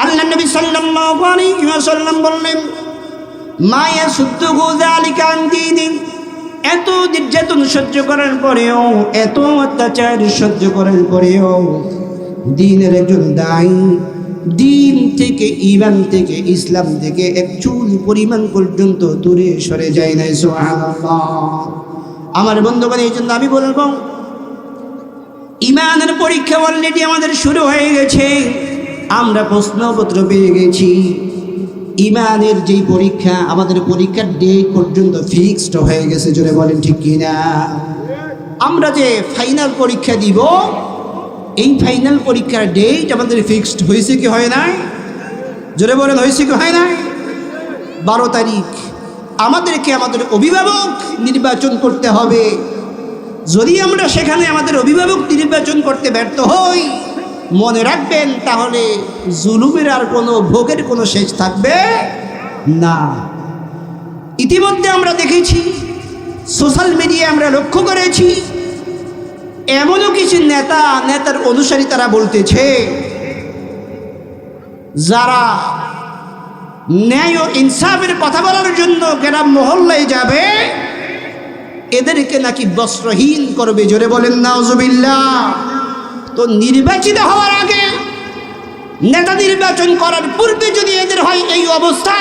আল্লাহ নবী সাল্লাল্লাহু আলাইহি ওয়াসাল্লাম বললেন, মা ইয়াসুদ্দুহু যালিকা আন দীনি। এত নির্যাতন সহ্য করার পরেও, এত অত্যাচার সহ্য করার পরেও দ্বীনের একজন দায়ী দ্বীন থেকে, ঈমান থেকে, ইসলাম থেকে এক চুল পরিমাণ পর্যন্ত দূরে সরে যায় না। সুবহানাল্লাহ। আমার বন্ধুগণ, এই জন্য আমি বলবো, ঈমানের পরীক্ষা অলরেডি আমাদের শুরু হয়ে গেছে। আমরা প্রশ্নপত্র পেয়ে গেছি। ঈমানের যেই পরীক্ষা, আমাদের পরীক্ষার ডেট পর্যন্ত ফিক্সড হয়ে গেছে। জোরে বলেন ঠিক কিনা? আমরা যে ফাইনাল পরীক্ষা দিব, এই ফাইনাল পরীক্ষার ডেট আমাদের ফিক্সড হয়েছে কি হয় নাই? জোরে বলেন, হয়েছে কি হয় নাই? 12 তারিখ আমাদেরকে আমাদের অভিভাবক নির্বাচন করতে হবে। যদি আমরা সেখানে আমাদের অভিভাবক নির্বাচন করতে ব্যর্থ হই, মনে রাখবেন, তাহলে জুলুমের আর কোনো ভোগের কোনো শেষ থাকবে না। ইতিমধ্যে আমরা দেখেছি, সোশ্যাল মিডিয়ায় আমরা লক্ষ্য করেছি, এমনও কিছু নেতার অনুসারী তারা বলতেছে, যারা ন্যায় ও ইনসাফের কথা বলার জন্য গ্রাম মহল্লায় যাবে, এদেরকে নাকি বস্ত্রহীন করবে। জোরে বলেন নাউজুবিল্লাহ। তো নির্বাচিত হওয়ার আগে, নেতা নির্বাচন করার পূর্বে যদি এদের হয় এই অবস্থা,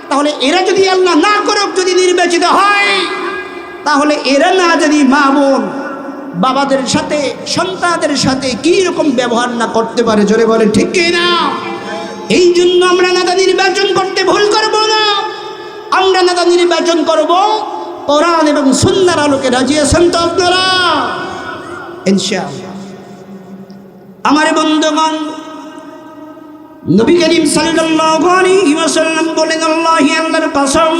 তাহলে এরা যদি আল্লাহ না করুক যদি নির্বাচিত হয়, তাহলে এরা না জানি মা বোন বাবাদের সাথে, সন্তানদের সাথে কি রকম ব্যবহার না করতে পারে। জোরে বলে ঠিক কিনা? এই জন্য আমরা নেতা নির্বাচন করতে ভুল করব না। আমরা নেতা নির্বাচন করব কোরআন এবং সুন্নাহর আলোকে। রাজি আছেন তো আপনারা? ইনশাআল্লাহ। আমার বন্ধুগণ, নবী করিম সাল্লাল্লাহু আলাইহি ওয়াসাল্লাম বলেন, আল্লাহি, আল্লাহর কসম,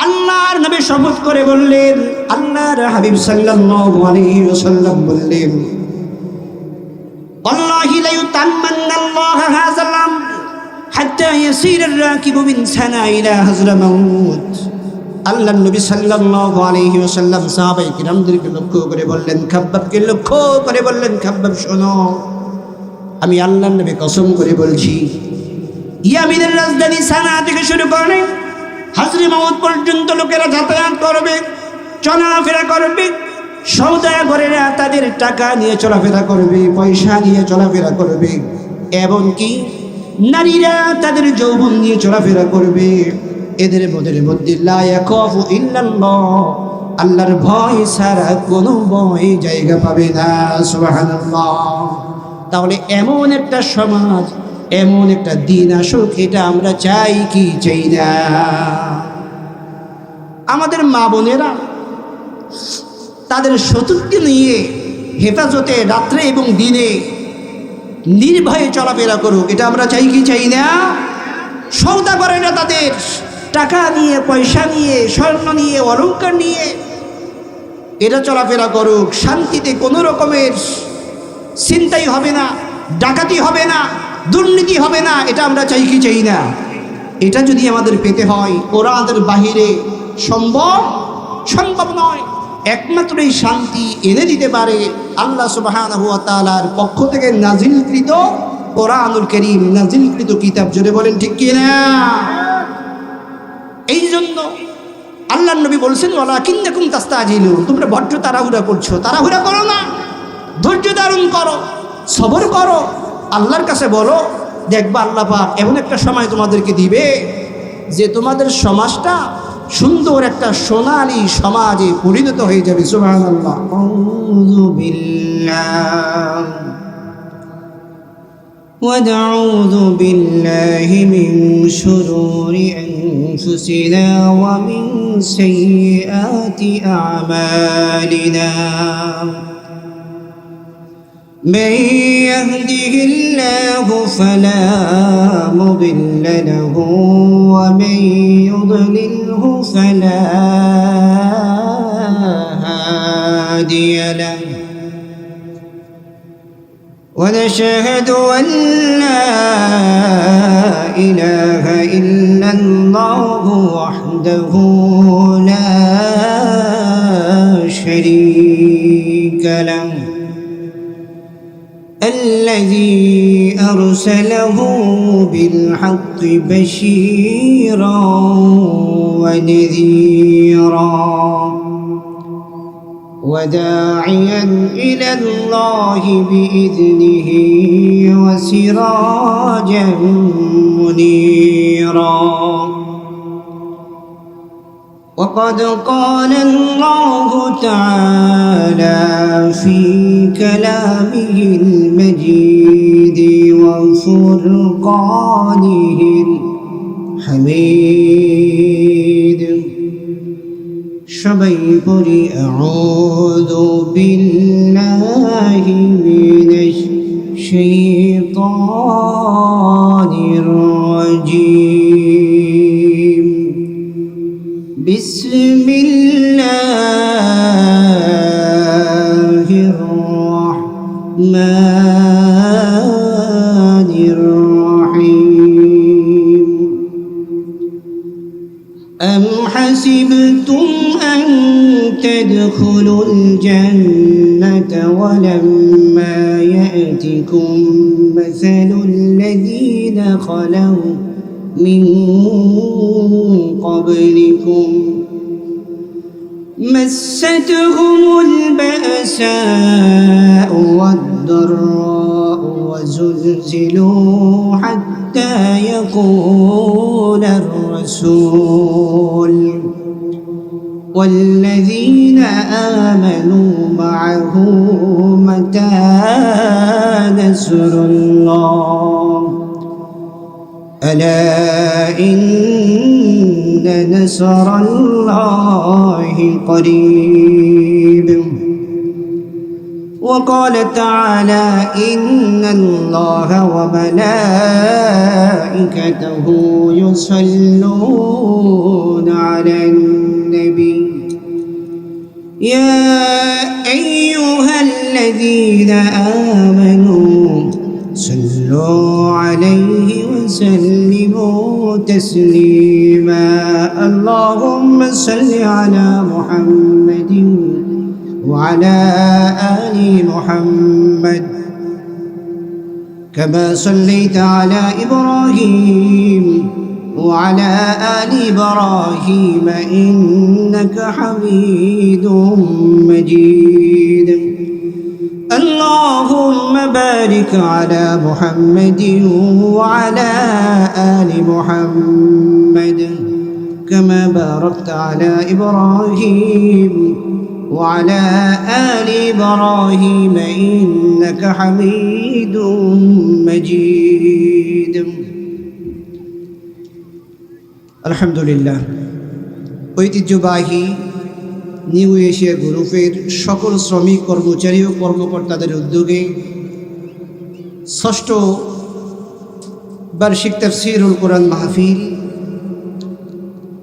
আল্লাহর নবী শপথ করে বললেন, আল্লাহর হাবিব সাল্লাল্লাহু আলাইহি ওয়াসাল্লাম বললেন, আল্লাহি লা ইউতাম্মান্নাল্লাহু হাযাল আমর হাত্তা ইয়াসিরার রাকিবু মিন সানা ইলা হাযরামাউত। আল্লাহর নবী সাল্লাল্লাহু আলাইহি ওয়াসাল্লাম সাহাবায়ে কিরামদেরকে লক্ষ্য করে বললেন, খাব্বাবকে লক্ষ্য করে বললেন, খাব্বাব শোনো, আমি আল্লাহর নবী কসম করে বলছি, ইয়ামিনের রাজধানী সানা থেকে শুরু করে হাজরামাউত পর্যন্ত লোকেরা যাতায়াত করবে, চলাফেরা করবে। সওদাগরেরা তাদের টাকা নিয়ে চলাফেরা করবে, পয়সা নিয়ে চলাফেরা করবে, এমনকি নারীরা তাদের যৌবন নিয়ে চলাফেরা করবে। এদের মধ্যে লা ইয়াখাফু ইল্লাল্লাহ, আল্লাহর ভয় ছাড়া কোনো ভয় জায়গা পাবে না। সুবহানাল্লাহ। তাহলে এমন একটা সমাজ, এমন একটা দিন আসুক, এটা আমরা চাই কি চাই না? আমাদের মা বোনেরা তাদের শত্রুকে নিয়ে হেফাজতে রাত্রে এবং দিনে নির্ভয়ে চলাফেরা করুক, এটা আমরা চাই কি চাই না? সওদাগরেরা তাদের টাকা নিয়ে, পয়সা নিয়ে, স্বর্ণ নিয়ে, অলংকার নিয়ে এটা চলাফেরা করুক, শান্তিতে কোনো রকমের চিন্তাই হবে না, ডাকাতি হবে না, দুর্নীতি হবে না, এটা আমরা চাই কি চাই না? এটা যদি আমাদের পেতে হয়, কোরআনের বাহিরে সম্ভব নয়। একমাত্র এই শান্তি এনে দিতে পারে আল্লাহ সুবহানাহু ওয়া তাআলার পক্ষ থেকে নাজিলকৃত কোরআনুল কারীম, নাজিলকৃত কিতাব। জোরে বলেন ঠিক কিনা? এই জন্য আল্লাহর নবী বলছেন, ওয়ালাকিন্নাকুম তাস্তাজিলুন, তোমরা বড্ড তাড়াহুড়া করছো। তাড়াহুড়া করো না, ধৈর্য ধারণ করো, সবর করো, আল্লাহর কাছে বলো, দেখবা আল্লাহ পাক এমন একটা সময় তোমাদেরকে দিবে যে তোমাদের সমাজটা সুন্দর একটা সোনালী সমাজে পরিণত হয়ে যাবে। সুবহানাল্লাহ। আউযু বিল্লাহ ওয়া নাউযু বিল্লাহি মিন শুরুরি আনফুসিনা ওয়া মিন সাইয়্যাতি আ'মালিনা। من يهده الله فلا مضل له ومن يضلله فلا هادي له ونشهد أن لا إله إلا الله وحده لا شريك له الذي أرسله بالحق بشيرا ونذيرا وداعيا إلى الله بإذنه وسراجا منيرا وقد قال الله تعالى في كلامه المجيد وفرقانه الحميد সবাই পড়ি আউযু বিল্লাহি মিনাশ শাইতানির রাজীম বিসমিল্লাহির রাহমানির রাহিম أم حسبتم أن تدخلوا الجنة ولما يأتكم مثل الذين خلوا من قبلكم مستهم البأساء والضراء وزلزلوا حتى يقول الرسول والذين آمنوا معه متى نصر الله ألا إن نصر الله قريب وقال تعالى إن الله وملائكته يصلون على النبي يا أيها الذين آمنوا صلوا عليه وسلموا تسليما اللهم صل على محمد وعلى آل محمد كما صليت على إبراهيم وعلى آل إبراهيم إنك حميد مجيد اللهم بارك على محمد وعلى آل محمد كما باركت على إبراهيم وعلى آل إبراهيم إنك حميد مجيد الحمد لله ঐতিহ্যবাহী নিউ এশিয়া গ্রুপের সকল শ্রমিক কর্মচারী ও কর্মকর্তাদের উদ্যোগে ষষ্ঠ বার্ষিক তাফসীরুল কোরআন মাহফিল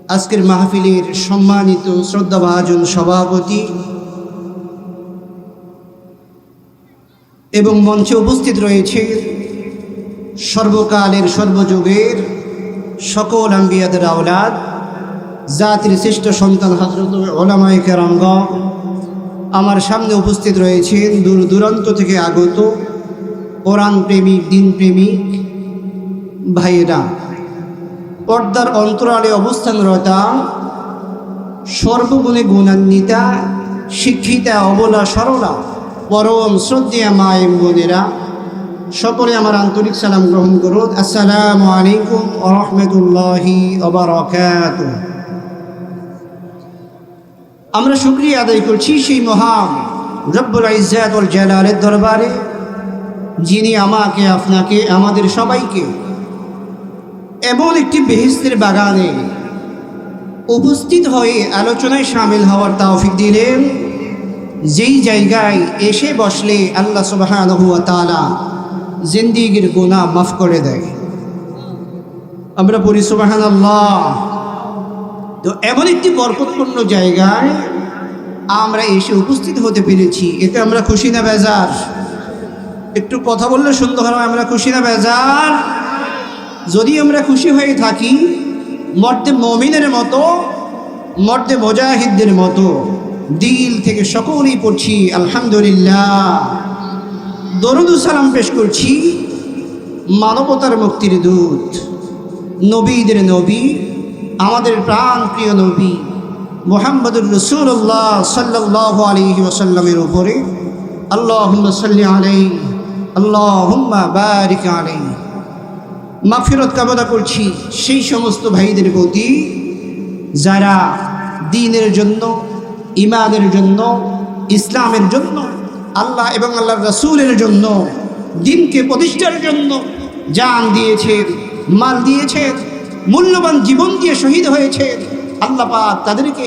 আজকের মাহফিলের সম্মানিত শ্রদ্ধাভাজন সভাপতি এবং মঞ্চে উপস্থিত রয়েছে সর্বকালের সর্বযুগের সকল আম্বিয়াদের আওলাদ জাতির শ্রেষ্ঠ সন্তান হযরত উলামায়ে কেরামগণ আমার সামনে উপস্থিত রয়েছেন দূর দূরান্ত থেকে আগত কোরআন প্রেমিক দিন প্রেমিক ভাইয়েরা পর্দার অন্তরালে অবস্থানরতা সর্বগুণে গুণান্বিতা শিক্ষিতা অবলা সরলা পরম শ্রদ্ধেয়া মা এবং বোনেরা সকলে আমার আন্তরিক সালাম গ্রহণ করুন আসসালামু আলাইকুম ওয়া রাহমাতুল্লাহি ওয়া বারাকাতুহু আমরা শুকরিয়া আদায় করছি সেই মহান রব্বুল ইজ্জত ওয়াল জালালের দরবারে যিনি আমাকে আপনাকে আমাদের সবাইকে এমন একটি বেহেশতের বাগানে উপস্থিত হয়ে আলোচনায় শামিল হওয়ার তৌফিক দিলেন যেই জায়গায় এসে বসলে আল্লাহ সুবহানাহু ওয়া তাআলা জিন্দেগির গুনাহ মাফ করে দেয় আমরা পড়ি সুবহানাল্লাহ তো এমন একটি বরকতপূর্ণ জায়গায় আমরা এসে উপস্থিত হতে পেরেছি এতে আমরা খুশি না বেজার একটু কথা বললে সুন্দর হয় আমরা খুশি না বেজার যদি আমরা খুশি হয়ে থাকি মর্দে মুমিনের মতো মর্দে মুজাহিদদের মতো দিল থেকে সকলেই পড়ছি আলহামদুলিল্লাহ দরুদ ও সালাম পেশ করছি মানবতার মুক্তির দূত, নবীদের নবী, আমাদের প্রাণ প্রিয় নবী মুহাম্মদুর রাসূলুল্লাহ সাল্লাল্লাহু আলাইহি ওয়াসাল্লামের উপরে আল্লাহুম্মা সাল্লি আলাইহি আল্লাহুম্মা বারিক আলাইহি মাগফিরাত কামনা করছি সেই সমস্ত ভাইদের প্রতি যারা দ্বীনের জন্য, ঈমানের জন্য, ইসলামের জন্য, আল্লাহ এবং আল্লাহর রাসূলের জন্য, দ্বীনকে প্রতিষ্ঠার জন্য জান দিয়েছেন, মাল দিয়েছেন, মূল্যবান জীবন দিয়ে শহীদ হয়েছেন। আল্লাহ পাক তাদেরকে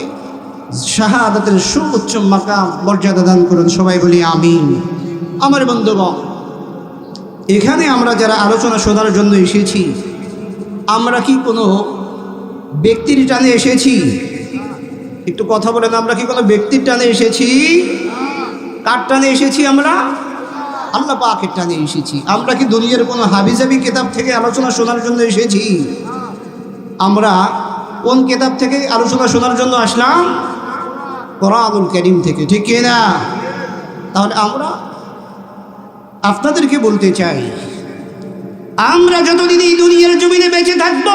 শাহাদাতের সুউচ্চ মাকাম মর্যাদা দান করুন। সবাই বলি আমিন। আমার বন্ধুগণ, এখানে আমরা যারা আলোচনা শোনার জন্য এসেছি, আমরা কি কোনো ব্যক্তির টানে এসেছি? একটু কথা বলেন, আমরা কি কোনো ব্যক্তির টানে এসেছি? কার টানে এসেছি? আমরা আল্লাহ পাকের টানে এসেছি। আমরা কি দুনিয়ার কোনো হাবিজাবি কিতাব থেকে আলোচনা শোনার জন্য এসেছি? আমরা কোন কিতাব থেকে আলোচনা শোনার জন্য আসলাম? কোরআনুল কারীম থেকে, ঠিক কি না? তাহলে আমরা আপনাদেরকে বলতে চাই, আমরা যতদিন এই দুনিয়ার জমিনে বেঁচে থাকব,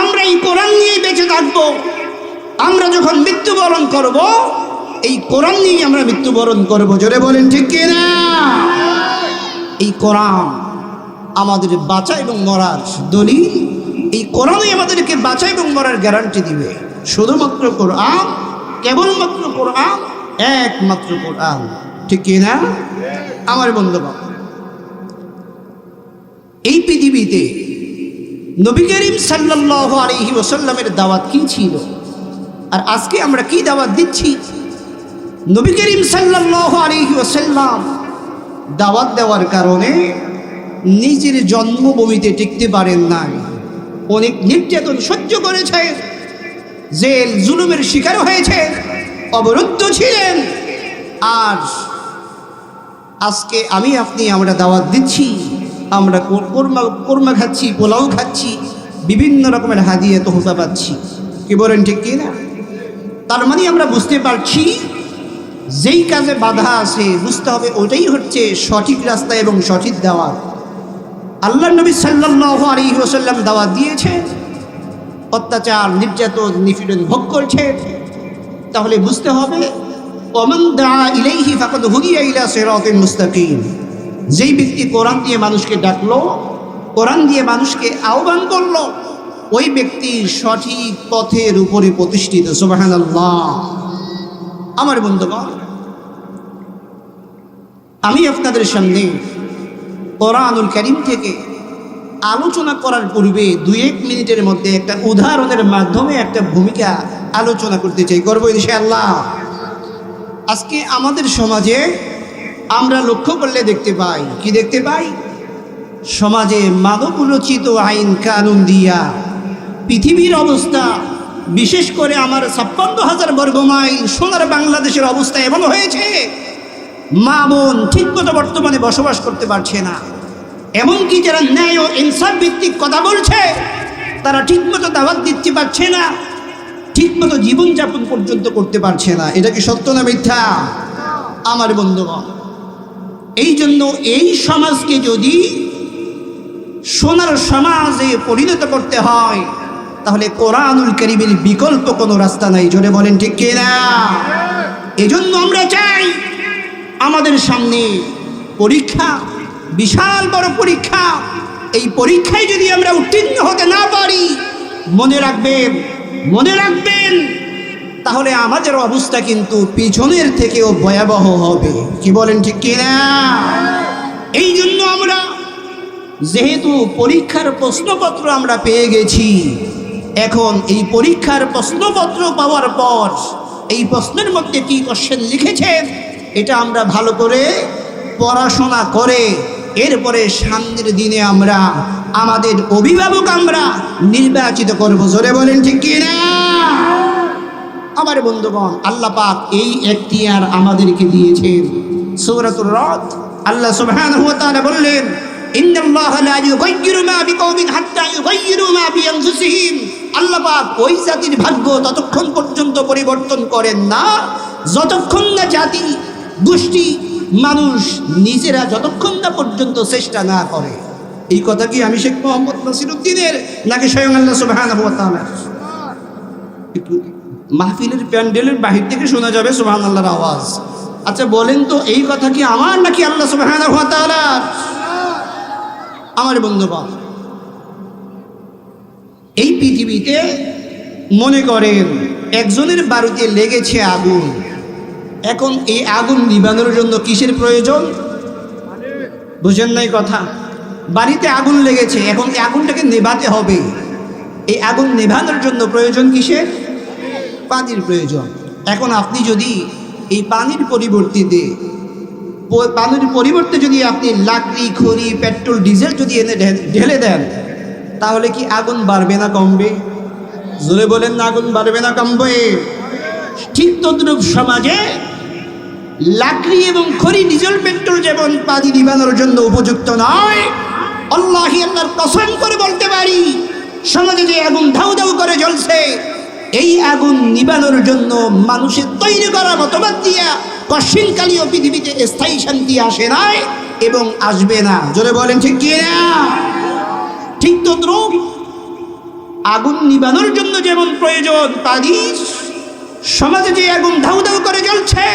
আমরা এই কোরআন নিয়ে বেঁচে থাকব। আমরা যখন মৃত্যুবরণ করব, এই কোরআন নিয়ে আমরা মৃত্যুবরণ করব। জোরে বলেন ঠিক কি না? এই কোরআন আমাদের বাঁচা এবং মরার দলিল। এই কোরআনই আমাদেরকে বাঁচা এবং মরার গ্যারান্টি দিবে। শুধুমাত্র কোরআন, কেবলমাত্র কোরআন, একমাত্র কোরআন, ঠিক কি না? আমার বন্ধুগণ, এই পৃথিবীতে নবী করিম সাল্লাল্লাহু আলাইহি ওয়াসাল্লামের দাওয়াত কি ছিল, আর আজকে আমরা কি দাওয়াত দিচ্ছি? নবী করিম সাল্লাল্লাহু আলাইহি ওয়াসাল্লাম দাওয়াত দেওয়ার কারণে নিজের জন্মভূমিতে টিকতে পারেন নাই। অনেক নির্যাতন সহ্য করেছেন, জেল জুলুমের শিকার হয়েছে, অবরুদ্ধ ছিলেন। আর আজকে আমি আপনি আমরা দাওয়াত দিচ্ছি, আমরা কোরমা খাচ্ছি, পোলাও খাচ্ছি, বিভিন্ন রকমের হাদিয়া তোহফা পাচ্ছি। কি বলেন ঠিক কি না? তার মানে আমরা বুঝতে পারছি যেই কাজে বাধা আছে, বুঝতে হবে ওটাই হচ্ছে সঠিক রাস্তা এবং সঠিক দাওয়াত। আল্লাহ নবী সাল্লাল্লাহু আলাইহি ওয়াসাল্লাম দাওয়াত দিয়েছে, অত্যাচার, নির্যাতন, নিপীড়ন ভোগ করছে, তাহলে বুঝতে হবে ওমান দা ইলাইহি ফাকাদ হুদিয়া ইলা সিরাতিন মুস্তাকিম। যেই ব্যক্তি কোরআন দিয়ে মানুষকে ডাকলো, কোরআন দিয়ে মানুষকে আহ্বান করলো, ওই ব্যক্তি সঠিক পথের উপরে প্রতিষ্ঠিত। সুবহানাল্লাহ। আমার বন্ধুগণ, আমি আপনাদের সামনে কোরআনুল কারীম থেকে আলোচনা করার পূর্বে 2-1 মিনিটের মধ্যে একটা উদাহরণের মাধ্যমে একটা ভূমিকা আলোচনা করতে চাই। করবো ইনশাআল্লাহ। আজকে আমাদের সমাজে আমরা লক্ষ্য করলে দেখতে পাই, কি দেখতে পাই? সমাজে মানবরচিত আইন কানুন দিয়া পৃথিবীর অবস্থা, বিশেষ করে আমার 56,000 বর্গমাইল সোনার বাংলাদেশের অবস্থা এমন হয়েছে, মা বোন ঠিকমতো বর্তমানে বসবাস করতে পারছে না। এমনকি যারা ন্যায় ও ইনসাফ ভিত্তিক কথা বলছে, তারা ঠিকমতো দাওয়াত দিতে পারছে না, ঠিকমতো জীবনযাপন পর্যন্ত করতে পারছে না। এটা কি সত্য না মিথ্যা? আমার বন্ধুগণ, এই জন্য এই সমাজকে যদি সোনার সমাজে পরিণত করতে হয়, তাহলে কোরআনুল কারীমের বিকল্প কোনো রাস্তা নাই। জোরে বলেন ঠিক কি না? এজন্য আমরা চাই আমাদের সামনে পরীক্ষা, বিশাল বড় পরীক্ষা। এই পরীক্ষায় যদি আমরা উত্তীর্ণ হতে না পারি, মনে রাখবেন তাহলে আমাদের অবস্থা কিন্তু পিছনের থেকেও ভয়াবহ হবে। কি বলেন ঠিক কি না? এই জন্য আমরা, যেহেতু পরীক্ষার প্রশ্নপত্র আমরা পেয়ে গেছি, এখন এই পরীক্ষার প্রশ্নপত্র পাওয়ার পর এই প্রশ্নের মধ্যে কি কোশ্চেন লিখেছেন, এটা আমরা ভালো করে পড়াশোনা করে এরপরে সামনের দিনে আমরা আমাদের অভিভাবক আমরা নির্বাচিত করব। জোরে বলেন ঠিক কি না? আমার বন্ধুগণ, আল্লাহ পাক এই এখতিয়ার আমাদেরকে দিয়েছেন। সূরাতুর রাদ আল্লাহ সুবহানাহু ওয়া তাআলা বললেন, ইন্নাল্লাহা লা ইউগাইয়িরু মা বিকওমিন হাত্তা ইউগাইয়িরু মা বিআনফুসিহিম। আল্লাহ পাক ওই জাতির ভাগ্য ততক্ষণ পর্যন্ত পরিবর্তন করেন না, যতক্ষণ না জাতি, গোষ্ঠী, মানুষ নিজেরা যতক্ষণ না পর্যন্ত চেষ্টা না করে। এই কথা কি আমি শেখ মোহাম্মদ নাসিরউদ্দিনের নাকি স্বয়ং আল্লাহ সুবহানাহু ওয়া তাআলা? একটু মাহফিলের প্যান্ডেলের বাহির থেকে শোনা যাবে সুবহানাল্লাহর আওয়াজ। আচ্ছা বলেন তো, এই কথা কি আমার নাকি আল্লাহ সুবহানাহু ওয়া তাআলার? আমার বন্ধুগণ, এই পৃথিবীতে মনে করেন একজনের বাড়িতে লেগেছে আগুন, এখন এই আগুন নিভানোর জন্য কিসের প্রয়োজন? বুঝেন নাই কথা? বাড়িতে আগুন লেগেছে, এখন এই আগুনটাকে নেভাতে হবে। এই আগুন নেভানোর জন্য প্রয়োজন কিসের? পানির প্রয়োজন। এখন আপনি যদি এই পানির পরিবর্তে যদি আপনি লাকড়ি, খড়ি, পেট্রোল, ডিজেল যদি এনে ঢেলে দেন, তাহলে কি আগুন বাড়বে না কমবে? জোরে বলেন না, আগুন বাড়বে না কমবে? ঠিক তদ্রূপ সমাজে লাকড়ি এবং খড়ি, ডিজেল, পেট্রোল যেমন পানি নিবানোর জন্য উপযুক্ত নয়, আল্লাহি আল্লাহর কসম করে বলতে পারি, সমাজে যে আগুন ধাউ ধাউ করে জ্বলছে, এই আগুন নিবানোর জন্য মানুষের তৈরি করা মতবাদ দিয়া কশিনকালীয় পৃথিবীতে স্থায়ী শান্তি আসে নাই এবং আসবে না। জোরে বলেন ঠিক কি না? ঠিক তদ্রূপ আগুন নিবানোর জন্য যেমন প্রয়োজন পানি, সমাজে যে আগুন ধাউ ধাউ করে জ্বলছে,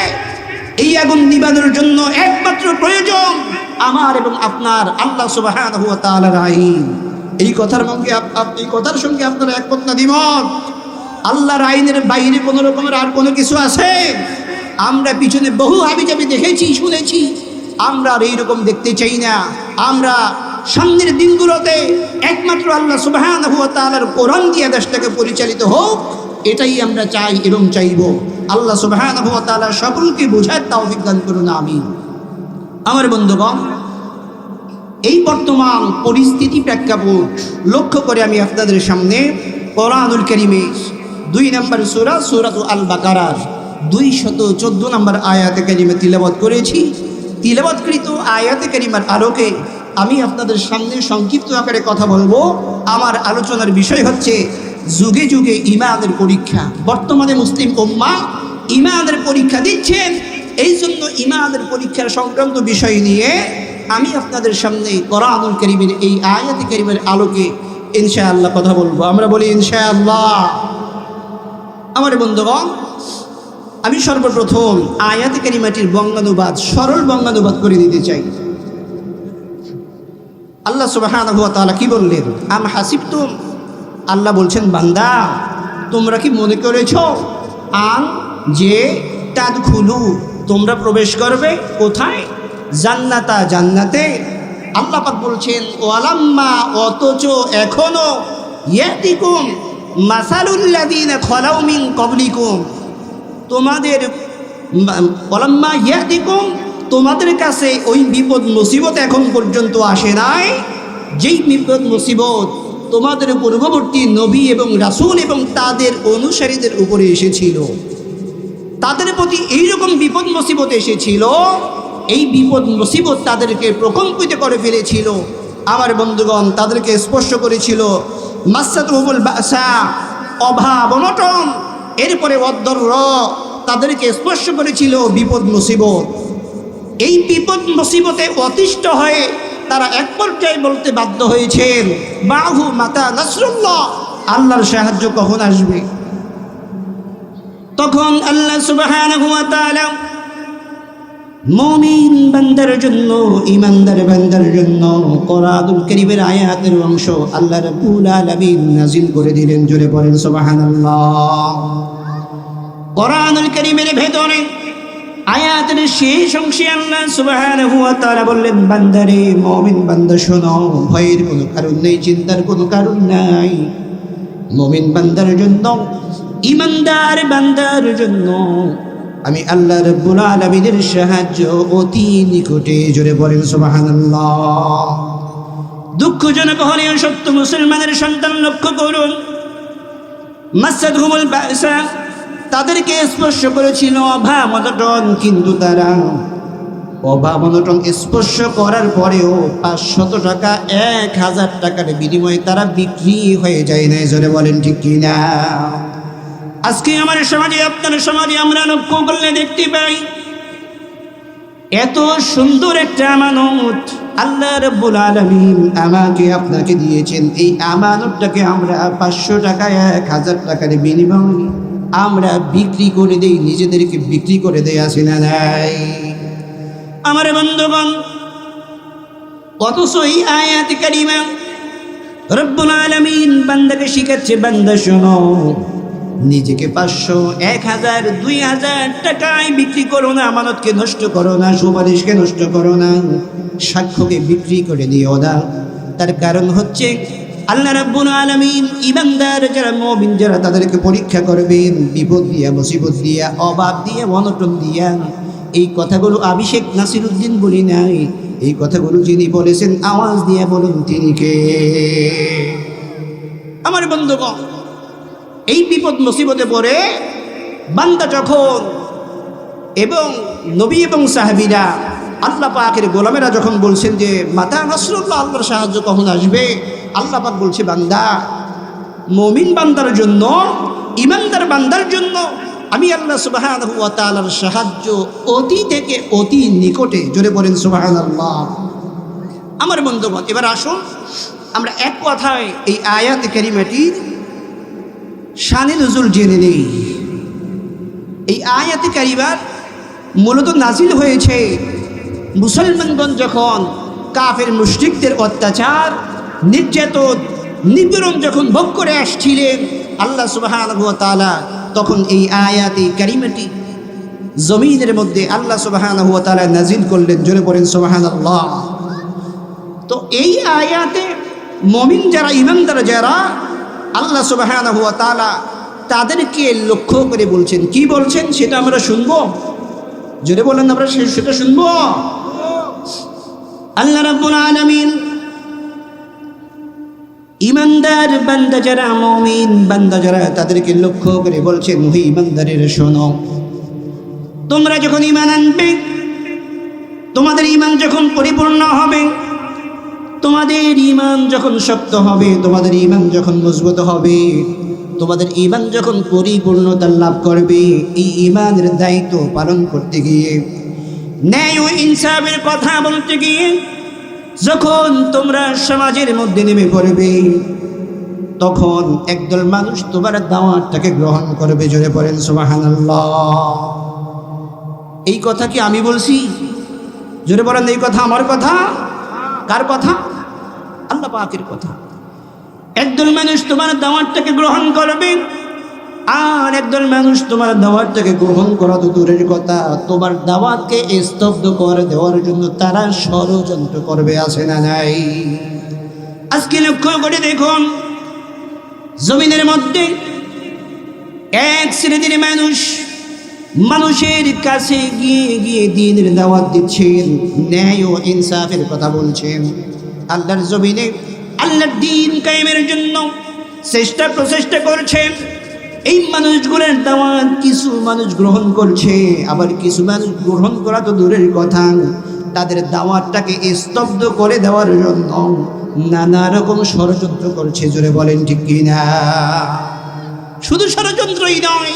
এই আগুন নিবানোর জন্য একমাত্র প্রয়োজন আমার এবং আপনার আল্লাহ সুবহানাহু ওয়া তাআলার আইন। এই কথার সঙ্গে আপনারা একমত না দ্বিমত? আল্লাহর আইনের বাইরে কোনো রকমের আর কোনো কিছু আছে? আমরা পিছনে বহু হাবিজাবি দেখেছি, শুনেছি, আমরা আর এইরকম দেখতে চাই না। আমরা সামনের দিনগুলোতে একমাত্র আল্লাহ সুবহানাহু ওয়া তাআলার কোরআন দিয়ে দেশটাকে পরিচালিত হোক, এটাই আমরা চাই এবং চাইব। আল্লাহ সুবহানাহু ওয়া তাআলা সকলকে বোঝার তৌফিক দান করুন, আমিন। আমার বন্ধুগণ, এই বর্তমান পরিস্থিতি প্রেক্ষাপট লক্ষ্য করে আমি আপনাদের সামনে কোরআনুল কারীমের 2 নম্বর সূরা সূরাতুল আল বাকারার 214 নম্বর আয়াতে কারিমা তিলাওয়াত করেছি। তিলাওয়াতকৃত আয়াতে কারিমার আলোকে আমি আপনাদের সামনে সংক্ষিপ্ত আকারে কথা বলবো। আমার আলোচনার বিষয় হচ্ছে যুগে যুগে ঈমানের পরীক্ষা। বর্তমানে মুসলিম উম্মাহ ঈমানের পরীক্ষা দিচ্ছেন, এই জন্য ঈমানের পরীক্ষার সংক্রান্ত বিষয় নিয়ে আমি আপনাদের সামনে কোরআনুল কারীমের এই আয়াতে কারিমার আলোকে ইনশাআল্লাহ কথা বলবো। আমরা বলি ইনশাআল্লাহ। আমার বন্ধুগণ, আমি সর্বপ্রথম আয়াতে কারিমাটির বঙ্গানুবাদ, সরল বঙ্গানুবাদ করে দিতে চাই। আল্লাহ সুবহানাহু ওয়া তাআলা কি বললেন? আম হাসিবতুম, আল্লাহ বলছেন, বান্দা তোমরা কি মনে করেছো আন যে তাদখুলু, তোমরা প্রবেশ করবে কোথায়? জান্নাতা, জান্নাতে। আল্লাহ পাক বলছেন ওয়ালাম্মা, অথচ এখনো ইয়াতিকুম মাসালুল লাযিনা খালাউ মিন ক্বাবলিকুম, তোমাদের ওয়ালাম্মা ইয়াতিকুম, তোমাদের কাছে ওই বিপদ মুসিবত এখন পর্যন্ত আসে নাই, যেই বিপদ মুসিবত তোমাদের পূর্ববর্তী নবী এবং রাসূল এবং তাদের অনুসারীদের উপরে এসেছিল। তাদের প্রতি এইরকম বিপদ মুসিবত এসেছিল, এই বিপদ মুসিবত তাদেরকে প্রকম্পিত করে ফেলেছিল। আমার বন্ধুগণ, তাদেরকে স্পর্শ করেছিল মাসাতুহুমুল বাসা, অভাব অনটন, এরপরে অদ্দর্র, তাদেরকে স্পর্শ করেছিল বিপদ মুসিবত। এই বিপদ মুসিবতে অতিষ্ঠ হয়ে তারা এক পর্যায়ে বলতে বাধ্য হয়েছেন, বাহু মাতা নাসরুল্লাহ, আল্লাহর সাহায্য কখন আসবে? তখন আল্লাহ সুবহানাহু ওয়া তাআলা মুমিন বান্দার জন্য, ঈমানদার বান্দার জন্য কোরআনুল কারীমের আয়াতের অংশ আল্লাহ রাব্বুল আলামিন নাযিল করে দিলেন। জোরে পড়েন সুবহানাল্লাহ। কোরআনুল কারীমের ভেতরে আয়াতের শেষ অংশে আল্লাহ সুবহানাহু ওয়া তাআলা বললেন, বান্দারে, মুমিন বান্দা শোনো, ভয়ের কোনো কারণ নেই, চিন্তার কোনো কারণ নাই। মুমিন বান্দার জন্য, ঈমানদার বান্দার জন্য আমি আল্লাহ রাব্বুল আলামিনের সাহায্য অতি নিকটে। জোরে বলেন সুবহানাল্লাহ। দুঃখজনক হলেও সত্য, মুসলমানের সন্তান লক্ষ্য করুন, মাসাদহুমুল বাসা, তাদেরকে স্পর্শ করেছিল অভাব অনটন, কিন্তু তারা অভাব অনটন স্পর্শ করার পরেও 500 টাকা, 1000 টাকার বিনিময়ে তারা বিক্রি হয়ে যায় না। জোরে বলেন ঠিক কিনা? আজকে আমার সমাজে, আপনার সমাজে আমরা লক্ষ্য করলে দেখতে পাই এত সুন্দর একটা আমানত আল্লাহ রাব্বুল আলামিন আমাকে আপনাকে দিয়েছেন। এই আমানতটাকে আমরা 500 টাকা 1000 টাকার বিনিময়ে আমরা বিক্রি করে দেই, নিজেদেরকে বিক্রি করে দেই, আসে না নাই? আমার বন্ধুগণ, অথচ এই আয়াত কারিমা রব্বুল আলামিন বান্দাকে শিখাচ্ছে, বান্দা শোনো, নিজেকে 500, 1000, 2000 টাকায় বিক্রি করো না, আমানতকে নষ্ট করো না, সুপারিশকে নষ্ট করো না, সাক্ষ্যকে বিক্রি করে দিও না। তার কারণ হচ্ছে আল্লাহ রাব্বুল আলামিন ইমানদার যারা মুমিন যারা তাদেরকে পরীক্ষা করবেন বিপদ দিয়া, মুসিবত দিয়া, অভাব দিয়া, অনটন দিয়া। এই কথাগুলো আমি শেখ নাসিরউদ্দিন বলি নাই, এই কথাগুলো যিনি বলেছেন আওয়াজ দিয়ে বলুন তিনি কে? আমার বন্ধুগণ, এই বিপদ মুসিবতে পড়ে বান্দা যখন, এবং নবী এবং সাহাবীরা আল্লাহ পাকের গোলামেরা যখন বলছেন যে মাতা নাসরুল্লাহ, আল্লাহর সাহায্য কখন আসবে, আল্লাহ পাক বলছে বান্দা, মুমিন বান্দার জন্য, ইমানদার বান্দার জন্য আমি আল্লাহ সুবহানাহু ওয়া তাআলার সাহায্য অতি থেকে অতি নিকটে। জোরে বলেন সুবহানাল্লাহ। আমার বন্ধুগণ, এবার আসুন আমরা এক কথায় এই আয়াত কারিমাটির শানে নুজুল জেনে নেই। এই আয়াত কারিমার মূলত নাজিল হয়েছে মুসলমানগণ যখন কাফের মুশরিকদের অত্যাচার, নির্যাতন, নিপীড়ন যখন ভোগ করে আসছিলেন আল্লাহ সুবহানাহু ওয়া তাআলা, তখন এই আয়াতে কারিমাটি জমিনের মধ্যে আল্লাহ সুবহানাহু ওয়া তাআলা নাজিল করলেন। জোরে পড়েন সুবহানাল্লাহ। তো এই আয়াতে মুমিন যারা, ইমানদার যারা, আল্লাহ সুবহানাহু ওয়া তাআলা তাদেরকে লক্ষ্য করে বলছেন। কি বলছেন সেটা আমরা শুনবো। জোরে বলেন, আমরা সেটা শুনবো। আল্লাহ রাব্বুল আলামিন ইমানদার বান্দা যারা, মুমিন বান্দা যারা, তাদেরকে লক্ষ্য করে বলছেন, হে ইমানদারের শোনো, তোমরা যখন ঈমান আনবে, তোমাদের ঈমান যখন পরিপূর্ণ হবে, তোমাদের ঈমান যখন শক্ত হবে, তোমাদের ঈমান যখন মজবুত হবে, তোমাদের ঈমান যখন পরিপূর্ণতা লাভ করবে, এই ঈমানের দায়িত্ব পালন করতে গিয়ে, ন্যায় ও ইনসাফের কথা বলতে গিয়ে যখন তোমরা সমাজের মধ্যে নেমে পড়বে, তখন একদল মানুষ তোমার দাওয়াতটাকে গ্রহণ করবে। জোরে পড়েন সুবহানাল্লাহ। এই কথা কি আমি বলছি? জোরে বলেন, এই কথা আমার কথা? কার কথা? আল্লাহ পাকের কথা। একদল মানুষ তোমার দাওয়াতটাকে গ্রহণ করবে, আর একদল মানুষ তোমার দাওয়াতটাকে গ্রহণ করা তো দূরের কথা, তোমার দাওয়াতকে স্তব্ধ করে দেওয়ার জন্য তারা ষড়যন্ত্র করবে, আছে না নাই? আজকে লক্ষ্য করে দেখুন, জমিনের মধ্যে এক শ্রেণীর মানুষ মানুষের কাছে গিয়ে গিয়ে দ্বীনের দাওয়াত দিচ্ছেন, ন্যায় ও ইনসাফের কথা বলছেন, আল্লাহর জমিনে আল্লাহর দ্বীন কায়েমের জন্য প্রচেষ্টা করছেন। এই মানুষগুলোর দাওয়াত কিছু মানুষ গ্রহণ করছে, আবার কিছু মানুষ গ্রহণ করা তো দূরের কথা, তাদের দাওয়াতটাকে স্তব্ধ করে দেওয়ার জন্য নানা রকম ষড়যন্ত্র করছে। জোরে বলেন ঠিক কিনা? শুধু ষড়যন্ত্রই নয়,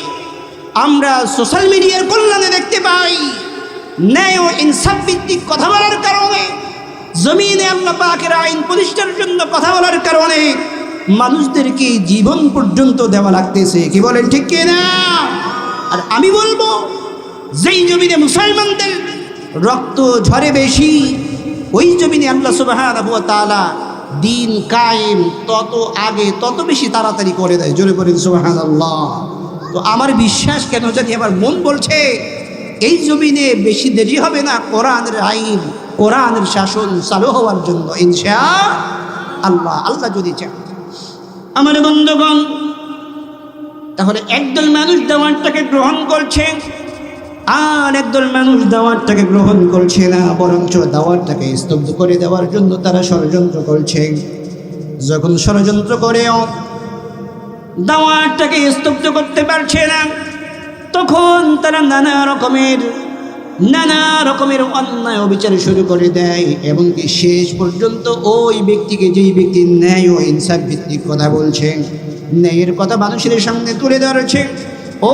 আমরা সোশ্যাল মিডিয়ার কল্যাণে দেখতে পাই, ন্যায় ও ইনসাফ ভিত্তিক কথা বলার কারণে, জমিনে আল্লাহ পাকের আইন প্রতিষ্ঠার জন্য কথা বলার কারণে মানুষদেরকে জীবন পর্যন্ত দেওয়া লাগতেছে। কি বলেন ঠিক কিনা? আর আমি বলবো, যেই জমিনে মুসলমানদের রক্ত ঝরে বেশি, ওই জমিনে আল্লাহ সুবহানাহু ওয়া তাআলা দ্বীন কায়েম তত আগে তত বেশি তাড়াতাড়ি করে দেয়। জোরে বলেন সুবহানাল্লাহ। তো আমার বিশ্বাস, কেন জানি আমার মন বলছে, এই জমিনে বেশি দেরি হবে না কোরআনের আইন, কোরআনের শাসন চালু হওয়ার জন্য, ইনশাআল্লাহ, আল্লাহ যদি চান। আমার বন্ধুগণ, তাহলে একদল মানুষ দাওয়াতটাকে গ্রহণ করছে, আর একদল মানুষ দাওয়াতটাকে গ্রহণ করছে না, বরঞ্চ দাওয়াতটাকে স্তব্ধ করে দেওয়ার জন্য তারা ষড়যন্ত্র করছে। যখন ষড়যন্ত্র করেও দাওয়াতটাকে স্তব্ধ করতে পারছে না, তখন তারা নানা রকমের অন্যায় অবিচার শুরু করে দেয়, এমনকি শেষ পর্যন্ত ওই ব্যক্তিকে, যেই ব্যক্তি ন্যায় ও ইনসাফ ভিত্তিক কথা বলছে, ন্যায়ের কথা মানুষের সামনে তুলে ধরেছে,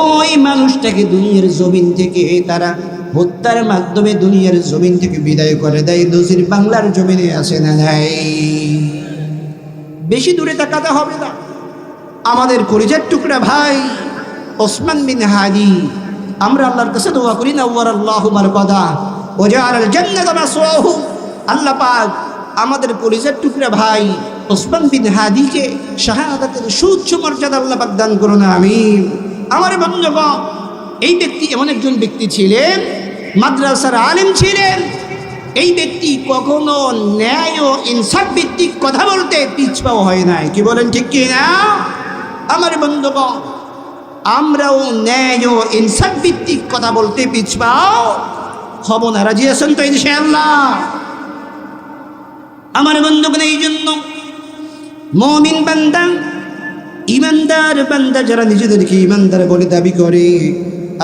ওই মানুষটাকে দুনিয়ার জমিন থেকে তারা হত্যার মাধ্যমে দুনিয়ার জমিন থেকে বিদায় করে দেয়, নজির বাংলার জমিনে আছে না নাই? বেশি দূরে তাকাতে হবে না। আমাদের কলিজার টুকরা ভাই ওসমান বিন হাদি, আমরা আল্লাহর কাছে দোয়া করি না ওয়ারাল্লাহু মারকাদা ওয়াজআলাল জান্নাতা মাসওয়াহু, আল্লাহ পাক আমাদের কলিজার টুকরা ভাই ওসমান বিন হাদিকে শাহাদাতের সুউচ্চ মর্যাদা আল্লাহ পাক দান করুন, আমিন। আমার বন্ধুগণ, এই ব্যক্তি এমন একজন ব্যক্তি ছিলেন, মাদ্রাসার আলেম ছিলেন। এই ব্যক্তি কখনো ন্যায় ও ইনসাফ ভিত্তিক কথা বলতে পিছপাও হয় নাই। কি বলেন, ঠিক কি না? আমার বন্ধুগণ, আমরাও ন্যায় ও ইনসাফ ভিত্তিক কথা বলতে পিছপাও হব না। রাজি আছেন তো ইনশাআল্লাহ? আমার বন্ধুগণ, এই জন্য মুমিন বান্দা, ইমানদার বান্দা যারা নিজেদেরকে ইমানদার বলে দাবি করে,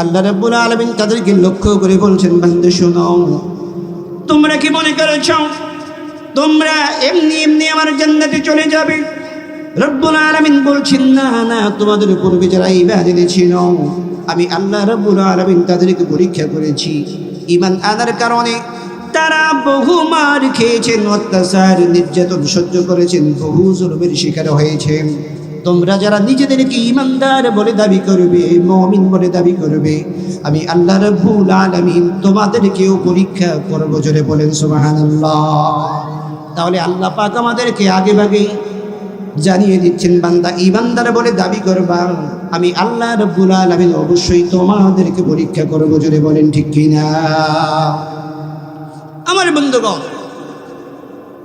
আল্লাহ রাব্বুল আলামিন তাদেরকে লক্ষ্য করে বলছেন, বান্দা শোনো, তোমরা কি মনে করেছ তোমরা এমনি এমনি আমার জান্নাতে চলে যাবে? রব্বুল আলামিন বলছেন, না না, তোমাদের পূর্বে যারা ইবাদত ছিল আমি আল্লাহ রব্বুল আলামিন তাদেরকে পরীক্ষা করেছি। ঈমান আনার কারণে তারা বহু মার খেয়েছেন, অত্যাচার নির্যাতন সহ্য করেছেন, বহু জুলুমের শিকার হয়েছেন। তোমরা যারা নিজেদেরকে ইমানদার বলে দাবি করবে, মুমিন বলে দাবি করবে, আমি আল্লাহ রাব্বুল আলামিন তোমাদেরকেও পরীক্ষা করব। জোরে বলেন সুবহানাল্লাহ। তাহলে আল্লাহ পাক আমাদেরকে আগে ভাগেই জানিয়ে দিচ্ছেন, বান্দা ইমানদার বলে দাবি করবা, আমি আল্লাহ রাব্বুল আলামিন অবশ্যই তোমাদেরকে পরীক্ষা করব। জোরে বলেন ঠিক কিনা? আমার বন্ধুগণ,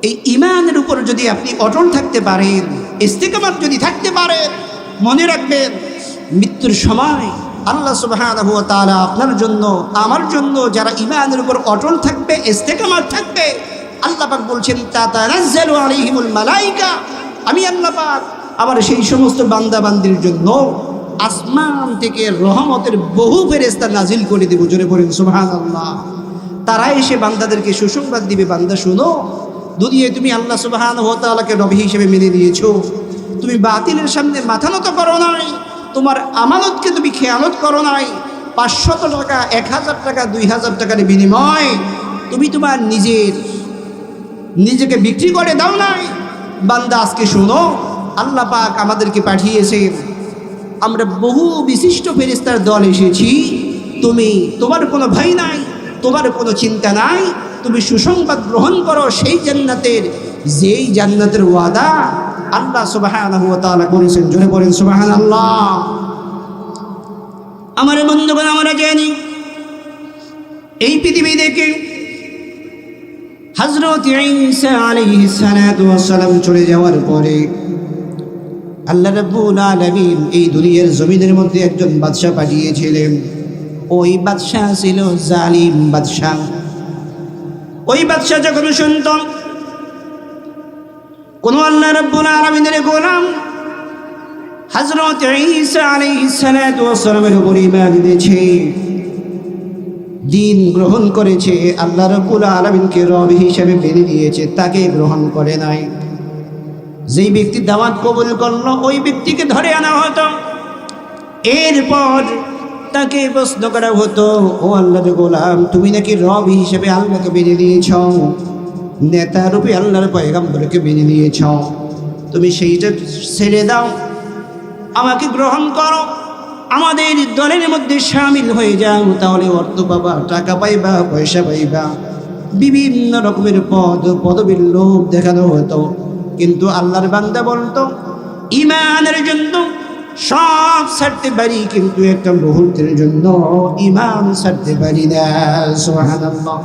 এই ঈমানের উপর যদি আপনি অটল থাকতে পারেন, ইস্তিকামত যদি থাকতে পারেন, মনে রাখবেন মৃত্যুর সময় আল্লাহ সুবহানাহু ওয়া তাআলা আপনার জন্য, আমার জন্য যারা ঈমানের উপর অটল থাকবে, ইস্তিকামত থাকবে, আল্লাহ পাক বলছেন তাতানাজ্জালু আলাইহিমুল মালায়েকা, আমি আল্লাহ পাক আবার সেই সমস্ত বান্দা বান্দির জন্য আসমান থেকে রহমতের বহু ফেরেশতা নাজিল করে দেব। জোরে বলেন সুবহানাল্লাহ। তারা এসে বান্দাদেরকে সুসংবাদ দিবে, বান্দা শোনো, দুনিয়ায় তুমি আল্লাহ সুবহানাহু ওয়া তাআলাকে নবী হিসেবে মেনে নিয়েছো, তুমি বাতিলের সামনে মাথা নত করো নাই, তোমার আমানতকে তুমি খেয়ানত করো নাই, 500 টাকা, 1000 টাকা, 2000 টাকার বিনিময়ে তুমি তোমার নিজেকে বিক্রি করে দাও নাই। বান্দা আজকে শোনো, আল্লাহ পাক আমাদেরকে পাঠিয়েছেন, আমরা বহু বিশিষ্ট ফেরেশতার দল এসেছি, তোমার কোনো ভয় নাই, তোমার কোনো চিন্তা নাই, তুমি সুসংবাদ গ্রহণ করো সেই জান্নাতের, যেই জান্নাতের ওয়াদা আল্লাহ সুবহানাহু ওয়া তাআলা করেছেন। জোরে বলেন সুবহানাল্লাহ। আমার বন্ধুগণ, আমরা জানি এই পৃথিবী থেকে হযরত ঈসা আলাইহিস সালাতু ওয়াস সালাম চলে যাওয়ার পরে আল্লাহ রাব্বুল আলামিন এই দুনিয়ার জমিনের মধ্যে একজন বাদশা পাঠিয়েছিলেন। ওই বাদশা ছিল জালিম বাদশা। ওই বাদশা যখন শুনত কোন আল্লাহ রাব্বুল আলামিনের গোলাম হযরত ঈসা আলাইহিস সালাতু ওয়াস সালামের উপর ঈমান এনেছে, দিন গ্রহণ করেছে, আল্লাহ রাব্বুল আলামিনকে রব হিসেবে মেনে নিয়েছে, তাকে গ্রহণ করে নাই। যেই ব্যক্তি দাওয়াত কবুল করলো ওই ব্যক্তিকে ধরে আনা হতো, এরপর তাকে প্রশ্ন করা হতো, ও আল্লাহর গোলাম, তুমি নাকি রব হিসেবে আল্লাহকে মেনে নিয়েছ, নেতা রূপে আল্লাহর পয়গম্বরকে মেনে নিয়েছ, তুমি সেইটা ছেড়ে দাও, আমাকে গ্রহণ করো, আমাদের দলের মধ্যে শামিল হয়ে যাও, তাহলে অর্থ পাবা, টাকা পাইবা, পয়সা পাইবা, বিভিন্ন রকমের পদবীর লোভ দেখানো হতো। কিন্তু আল্লাহর বান্দা বলতো, ঈমানের জন্য সব ছাড়তে পারি, কিন্তু একটা মুহূর্তের জন্য ঈমান ছাড়তে পারি না। সুবহানাল্লাহ।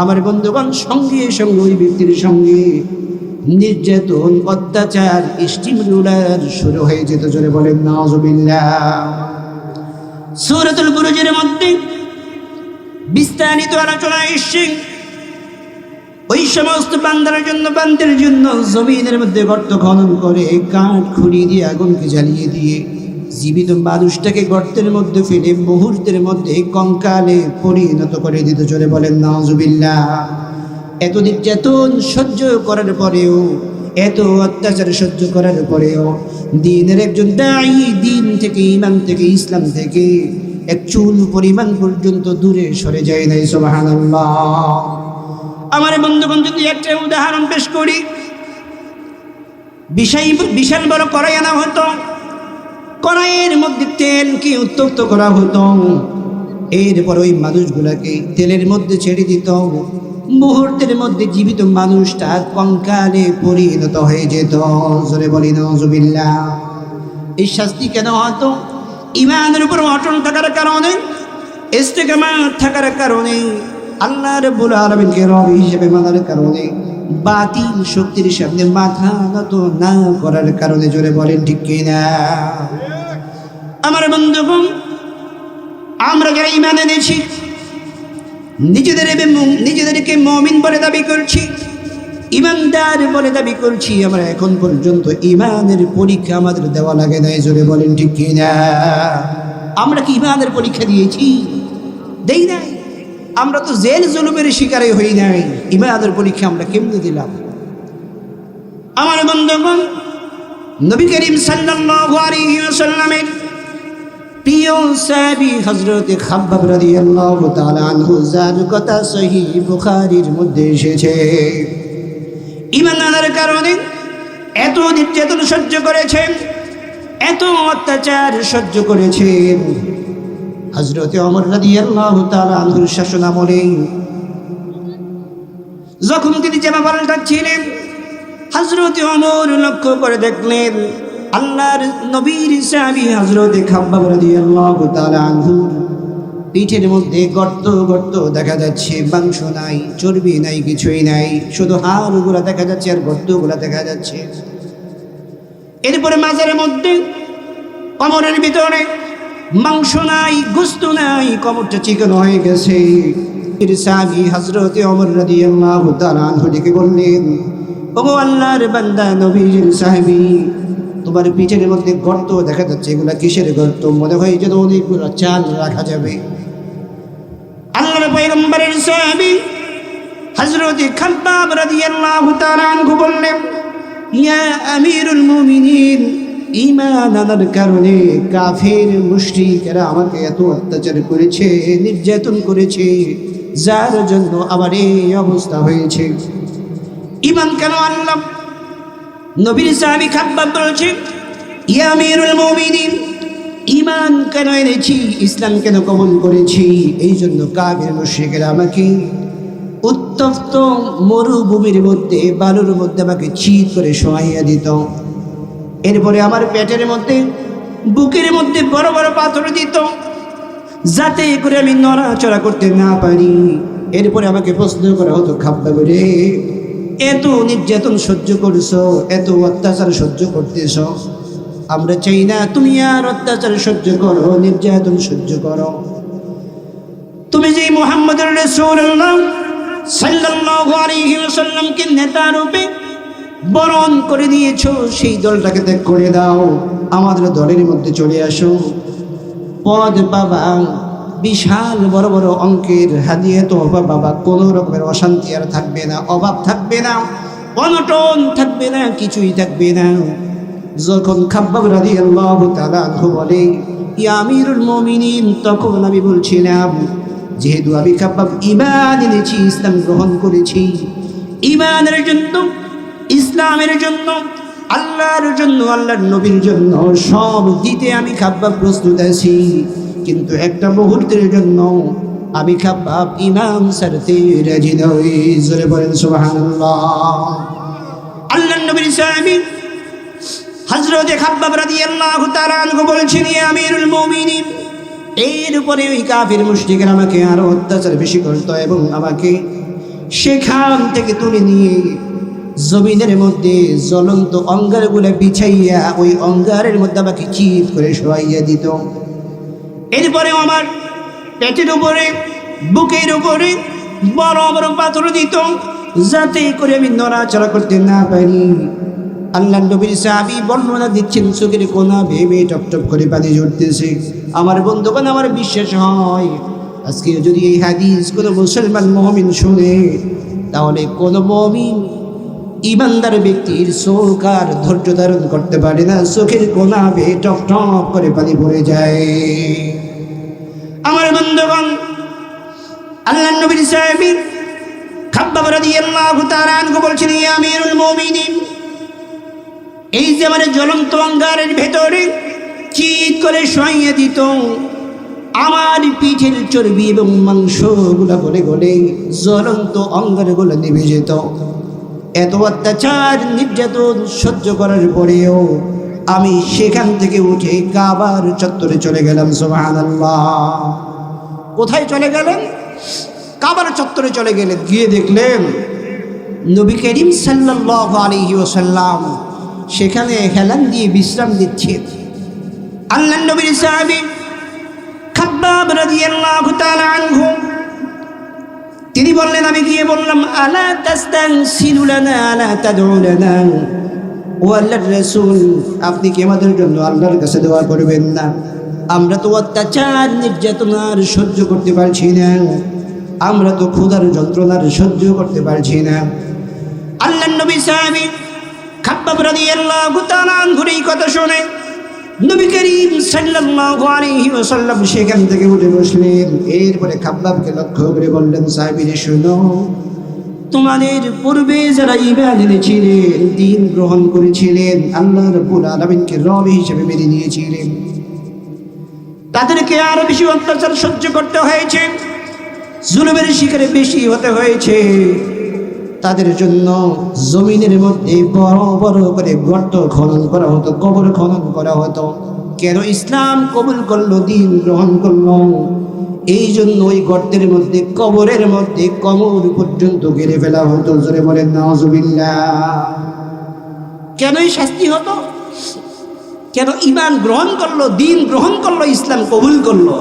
আমার বন্ধুগণ, সঙ্গে সঙ্গে ওই ব্যক্তির সঙ্গে নির্যাতন, অত্যাচার, স্টিম রুলার শুরু হয়ে যেত। জোরে বলেন নাউযুবিল্লাহ। সূরাতুল বুরুজের মধ্যে বিস্তারিত আলোচনা এসেছে ওই সমস্ত বান্দার জন্য জমিনের মধ্যে গর্ত খনন করে কাঠ খড়ি দিয়ে আগুনকে জ্বালিয়ে দিয়ে জীবিত মানুষটাকে গর্তের মধ্যে ফেলে মুহূর্তের মধ্যে কঙ্কালে পরিণত করে দিত। জোরে বলেন নাউযুবিল্লাহ। এত নির্যাতন সহ্য করার পরেও, এত অত্যাচার সহ্য করার পরেও দিনের একজন দায়ী, দিন থেকে, ঈমান থেকে, ইসলাম থেকে এক চুল পরিমাণ পর্যন্ত দূরে সরে যায় নাই। সুবহানাল্লাহ। আমার বন্ধুগণ, যদি একটা উদাহরণ পেশ করি, বিশাল বড় কড়াই আনা হতো, কড়াইয়ের মধ্যে তেলকে উত্তপ্ত করা হতো, এরপর ওই মানুষগুলাকে তেলের মধ্যে ছেড়ে দিত। মুহূর্তের মধ্যে জীবিত মানুষটা কঙ্কালে পরিণত হয়ে যেত। জোরে বলি নাউজুবিল্লাহ। এই শাস্তি কেন হতো? ঈমানের উপর অটল থাকার কারণে, ইস্তেকামাত থাকার কারণে, আল্লাহ রাব্বুল আলামিনকে রব হিসেবে মানার কারণে, বাতিল শক্তির সামনে মাথা নত না করার কারণে। জোরে বলেন ঠিক কিনা? আমার বন্ধুগণ, আমরা যারা ঈমান এনেছি, নিজেদেরকে মুমিন বলে দাবি করছি, ঈমানদার বলে দাবি করছি, আমরা এখন পর্যন্ত ঈমানের পরীক্ষা আমাদের দেওয়া লাগে নাই। জোরে বলেন ঠিক কিনা? আমরা কি ঈমানের পরীক্ষা দিয়েছি? দেই নাই। আমরা তো জেল জুলুমের শিকারে হই নাই, ঈমানের পরীক্ষা আমরা কেমনে দিলাম? আমার বন্ধুগণ, নবী করিম সাল্লাল্লাহু আলাইহি ওয়াসাল্লামের প্রিয় সাহাবী হযরত খাব্বাব রাদিয়াল্লাহু তাআলা আনহু, যার কথা সহিহ বুখারীর মধ্যে এসেছে, ঈমান আনার কারণে এত নির্যাতন সহ্য করেছেন, এত অত্যাচার সহ্য করেছেন। হযরত ওমর রাদিয়াল্লাহু তাআলা আনহুর শাসনামলে যখন তিনি জামা পাল্টাচ্ছিলেন, হযরত ওমর লক্ষ্য করে দেখলেন আল্লাহর নবীর সাহাবী হযরত খাব্বাব রাদিয়াল্লাহু তাআলা আনহুর পিঠের মধ্যে গর্ত গর্ত দেখা যাচ্ছে, মাংস নাই, চর্বি নাই, কিছুই নাই, শুধু হাড়গুলা দেখা যাচ্ছে আর গর্তগুলা দেখা যাচ্ছে। এরপরে মাজারের মধ্যে কোমরের ভিতরে মাংস নাই, গোশত নাই, কোমরটা চিকন হয়ে গেছে। সাহাবী হযরত ওমর রাদিয়াল্লাহু তাআলা আনহু ডেকে বললেন, ওগো আল্লাহর বান্দা, নবীর সাহাবী, তোমার পিঠের মধ্যে গর্ত দেখা যাচ্ছে, এগুলা কিসের গর্ত? মনে হয় যেন অনেকগুলো চাল রাখা যাবে। আল্লাহর পয়গম্বরের সাহাবী হযরত খাব্বাব রাদিয়াল্লাহু তাআলা আনহু বললেন, ইয়া আমিরুল মুমিনিন, ঈমান আনার কারণে কাফের মুশরিকরা আমাকে এত অত্যাচার করেছে, নির্যাতন করেছে, যার জন্য আমার এই অবস্থা হয়েছে। ঈমান কেন আনলাম? নবীর সাহাবী খাব্বাব বলছেন, ইয়া আমিরুল মুমিনিন, ঈমান কেন এনেছি, ইসলাম কেন কবুল করেছি, এই জন্য কাফের মুশরিকরা আমাকে উত্তপ্ত মরুভূমির মধ্যে, বালুর মধ্যে আমাকে চিৎ করে শোয়াইয়া দিত। এরপরে আমার পেটের মধ্যে, বুকের মধ্যে বড় বড় পাথর দিত, যাতে করে আমি নড়াচড়া করতে না পারি। এরপরে আমাকে প্রশ্ন করা হতো, খাব্বাব রে, এত নির্যাতন সহ্য করছো, এত অত্যাচার সহ্য করতেছ, আমরা চাই না তুমি আর অত্যাচার সহ্য করো, নির্যাতন সহ্য করো। তুমি যে মুহাম্মদুর রাসূলুল্লাহ সাল্লাল্লাহু আলাইহি ওয়াসাল্লামকে নেতা রূপে বরণ করে দিয়েছো, সেই দলটাকে ত্যাগ করে দাও, আমাদের দলের মধ্যে চলে আসো। পদ বাবা, বিশাল বড় বড় অঙ্কের হাদিয়া তো বাবা, কোনো রকমের অশান্তি আর থাকবে না, অভাব থাকবে না, অনটন থাকবে না, কিছুই থাকবে না। যখন খাব্বাব রাদিয়াল্লাহু তাআলা আনহু বলে, ইয়া আমিরুল মুমিনিন, তখন আমি বলছিলাম, যেহেতু আমি খাব্বাব ঈমান এনেছি, ইসলাম গ্রহণ করেছি, ঈমানের জন্য, ইসলামের জন্য, আল্লাহর জন্য, আল্লাহর নবীর জন্য সব দিতে আমি খাব্বাব প্রস্তুত আছি, কিন্তু একটা মুহূর্তের জন্য আমি খাব্বাব ঈমান ছাড়তে রাজি নই। জোরে বলেন সুবহানাল্লাহ। আল্লাহর নবীর সাহাবী হযরত খাব্বাব রাদিয়াল্লাহু তাআলা আনহু বলছেন, ইয়া আমিরুল মুমিনিন, এর উপরে ওই কাফির মুশরিকরা আমাকে আরো অত্যাচার বেশি করত এবং আমাকে সেখান থেকে তুলে নিয়ে জমিনের মধ্যে জ্বলন্ত অঙ্গারগুলো বিছাইয়া ওই অঙ্গারের মধ্যে আমাকে চিৎ করে শোয়াইয়া দিত। এরপরে আমার পেটের উপরে, বুকের উপরে বড় বড় পাথর দিত, যাতে করে আমি নড়াচড়া করতে না পারি। আল্লাহর নবীর সাহাবী বর্ণনা দিচ্ছেন, চোখের কোনা ভেবে টপটপ করে পানি ঝরতেছে। আমার বন্ধুগণ, আমার বিশ্বাস হয় আজকে যদি এই হাদিস কোনো মুসলমান মুমিন শুনে, তাহলে কোনো মুমিন ঈমানদার ব্যক্তির চোখ আর ধৈর্য ধারণ করতে পারে না, চোখের কোনা বেয়ে টপ টপ করে পানি পড়ে যায়। আমার বন্ধুগণ, আল্লাহর নবীর সাহাবী খাব্বাব রাদিয়াল্লাহু তাআলা আনহু বলছেন, ইয়া আমিরুল মুমিনিন, এই যে আমার জ্বলন্ত অঙ্গারের ভেতরে চিৎ করে শুইয়ে দিত, আমার পিঠের চর্বি এবং মাংসগুলো গলে গলে জ্বলন্ত অঙ্গারগুলো নিভে যেত। এত অত্যাচার নির্যাতন সহ্য করার পরেও আমি সেখান থেকে উঠে কাবার চত্বরে চলে গেলাম। সুবহানাল্লাহ। কোথায় চলে গেলেন? কাবার চত্বরে চলে গেলেন। গিয়ে দেখলেন নবী করিম সাল্লাল্লাহু আলাইহি ওয়াসাল্লাম সেখানে হেলান দিয়ে বিশ্রাম দিচ্ছেন। আল্লাহর নবীর সাহাবী খাব্বাব রাদিয়াল্লাহু তাআলা আনহু তিনি বললেন, আমি গিয়ে বললাম, আলা তাস্তানসিলু লানা আলা তাদউ লানা, ও আল্লাহর রাসূল, আপনি কি আমাদের জন্য আল্লাহর কাছে দোয়া করবেন না? আমরা তো অত্যাচার নির্যাতনার সহ্য করতে পারছি না, আমরা তো ক্ষুধার যন্ত্রণার সহ্য করতে পারছি না। আল্লাহর নবী সাহাবী খাব্বাব রাদিয়াল্লাহু তাআলা আনহুর এই কথা শুনে নবী করিম সাল্লাল্লাহু আলাইহি ওয়াসাল্লাম সেখান থেকে উঠে বসলেন। এরপরে খাব্বাবকে লক্ষ্য করে বললেন, সাহাবীরা শোনো, তোমাদের পূর্বে যারা ঈমান এনেছিলেন, দ্বীন গ্রহণ করেছিলেন, আল্লাহ রাব্বুল আলামিনকে রব হিসেবে মেনে নিয়েছিলেন, তাদেরকে আরো বেশি অত্যাচার সহ্য করতে হয়েছে, জুলুমের শিকারে বেশি হতে হয়েছে। তাদের জন্য জমিনের মধ্যে বড় বড় করে গর্ত খনন করা হতো, কবর খনন করা হতো। কেন? ইসলাম কবুল করলো, দ্বীন গ্রহণ করলো, এই জন্য ওই গর্তের মধ্যে, কবরের মধ্যে কোমর পর্যন্ত গেড়ে ফেলা হতো। জোরে বলেন নাউজুবিল্লাহ। কেনই শাস্তি হতো? কেন? ঈমান গ্রহণ করলো, দ্বীন গ্রহণ করলো, ইসলাম কবুল করলো।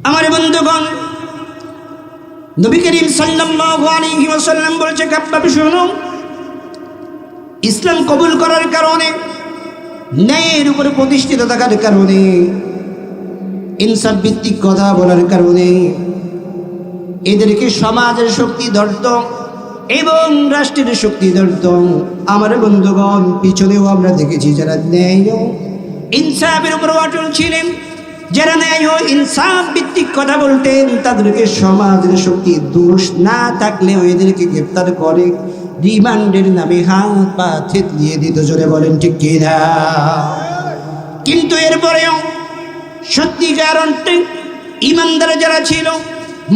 আমার বন্ধুগণ, নবী করিম সাল্লাল্লাহু আলাইহি ওয়াসাল্লাম বলেছে, খাব্বাব শোনো, ইসলাম কবুল করার কারণে, ন্যায়ের উপরে প্রতিষ্ঠিত থাকার কারণে, ইনসাফ ভিত্তিক কথা বলার কারণে এদেরকে সমাজের শক্তি ধরত এবং রাষ্ট্রের শক্তি ধরত। আমার বন্ধুগণ, পিছনেও আমরা দেখেছি যারা ন্যায় ইনসাফের উপর অটল ছিলেন, যারা ন্যায় ইনসাফ ভিত্তিক কথা বলতেন, তাদেরকে সমাজের শক্তি দোষ না থাকলেও এদেরকে গ্রেফতার করে রিমান্ডের নামে হাত পা থেতলিয়ে দিত। জোরে বলেন ঠিক কিনা? কিন্তু এরপরেও সত্যিকার অর্থে ইমানদার যারা ছিল,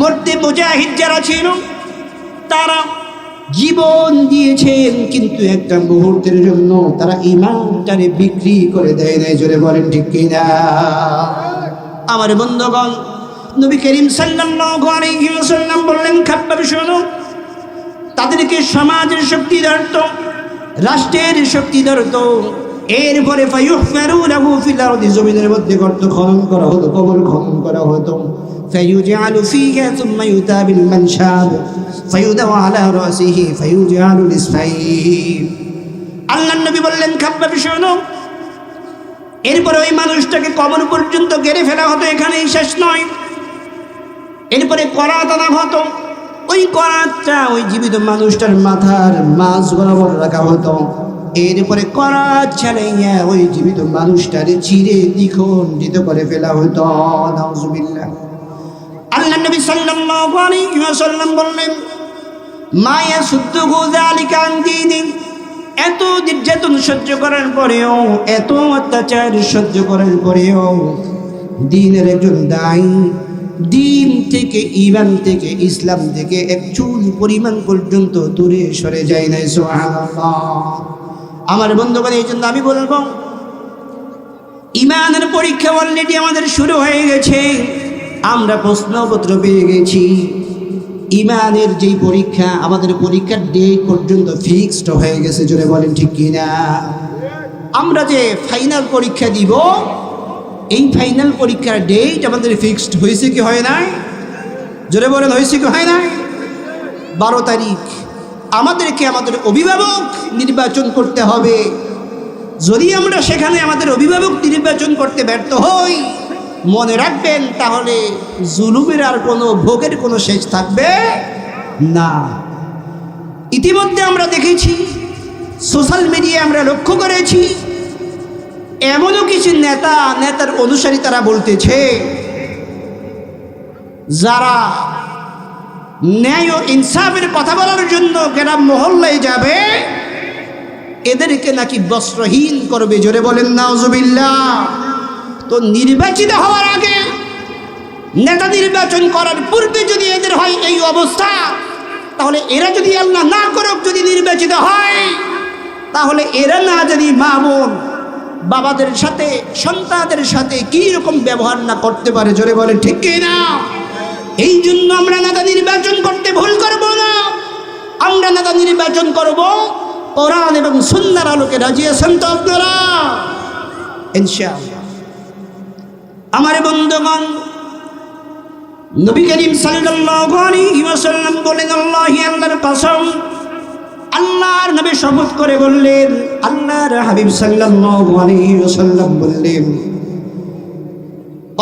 মর্দে মুজাহিদ যারা ছিল, তারা জীবন দিয়েছেন, কিন্তু একটা মুহূর্তের জন্য তারা ঈমানটারে বিক্রি করে দেয় নাই। জোরে বলেন ঠিক কিনা? আমার বন্ধুগণ, নবী করিম সাল্লাল্লাহু আলাইহি ওয়াসাল্লাম বললেন, খাব্বাব শোনো, তাদেরকে সমাজের শক্তি ধরত, রাষ্ট্রের শক্তি ধরত। এরপরে ফায়ুহফারু লাহু ফিল আরদি, জমিনের মধ্যে গর্ত খনন করা হতো, কবর খনন করা হতো। ফায়ুজআলু ফিহা সুম্মা ইউতাবিল মানশাব ফায়ুদাউ আলা রাসিহি ফায়ুজআলু লিসফাইন। আল্লাহর নবী বললেন, খাব্বাব শোনো, এরপরে ওই মানুষটাকে কবর পর্যন্ত গেড়ে ফেলা হতো। এখানেই শেষ নয়, এরপরে করাত আনা হতো। ওই করাতটা ওই জীবিত মানুষটার মাথার মাঝ বরাবর রাখা হতো। এরপরে করাত ছাড়াইয়া ওই জীবিত মানুষটারে চিরে দ্বিখণ্ডিত করে ফেলা হতো। নাউজুবিল্লাহ। আল্লাহর নবী সাল্লাল্লাহু আলাইহি ওয়াসাল্লাম বললেন, মা ইয়াসুদ্দুহু যালিকা আন দীনি, এত নির্যাতন সহ্য করার পরেও, এত অত্যাচার সহ্য করার পরেও দ্বীনের একজন দায়ী দ্বীন থেকে, ঈমান থেকে, ইসলাম থেকে এক চুল পরিমাণ পর্যন্ত দূরে সরে যায় নাই। সুবহানাল্লাহ। আমার বন্ধুগণ, এই জন্য আমি বলবো, ঈমানের পরীক্ষা অলরেডি আমাদের শুরু হয়ে গেছে। আমরা প্রশ্নপত্র পেয়ে গেছি। ঈমানের যেই পরীক্ষা, আমাদের পরীক্ষার ডেট পর্যন্ত ফিক্সড হয়ে গেছে। জোরে বলেন ঠিক কিনা? আমরা যে ফাইনাল পরীক্ষা দিব, এই ফাইনাল পরীক্ষার ডেট আমাদের ফিক্সড হয়েছে কি হয় নাই? জোরে বলেন, হয়েছে কি হয় নাই? 12 তারিখ আমাদেরকে আমাদের অভিভাবক নির্বাচন করতে হবে। যদি আমরা সেখানে আমাদের অভিভাবক নির্বাচন করতে ব্যর্থ হই, মনে রাখবেন, তাহলে জুলুমের আর কোনো ভোগের কোনো শেষ থাকবে না। ইতিমধ্যে আমরা দেখেছি, সোশ্যাল মিডিয়ায় আমরা লক্ষ্য করেছি, এমনও কিছু নেতার অনুসারী তারা বলতেছে, যারা ন্যায় ও ইনসাফের কথা বলার জন্য গ্রাম মহল্লায় যাবে এদেরকে নাকি বস্ত্রহীন করবে। জোরে বলেন নাউজুবিল্লাহ। তো নির্বাচিত হওয়ার আগে, নেতা নির্বাচন করার পূর্বে যদি এদের হয় এই অবস্থা, তাহলে এরা যদি আল্লাহ না করুক যদি নির্বাচিত হয়, তাহলে এরা না যদি মা বোন বাবাদের সাথে সন্তানদের সাথে কি রকম ব্যবহার না করতে পারে। জোরে বলেন ঠিক কি না? এই জন্য আমরা নেতা নির্বাচন করতে ভুল করব না। আমরা নেতা নির্বাচন করব কোরআন এবং সুন্নাহর আলোকে। রাজি আছেন তো আপনারা? ইনশাআল্লাহ। আমার বন্ধুগণ, নবী করিম সাল্লাল্লাহু আলাইহি ওয়াসাল্লাম বলেন, আল্লাহি, আল্লাহর কসম, আল্লাহর নবী শপথ করে বললেন, আল্লাহর হাবিব সাল্লাল্লাহু আলাইহি ওয়াসাল্লাম বললেন,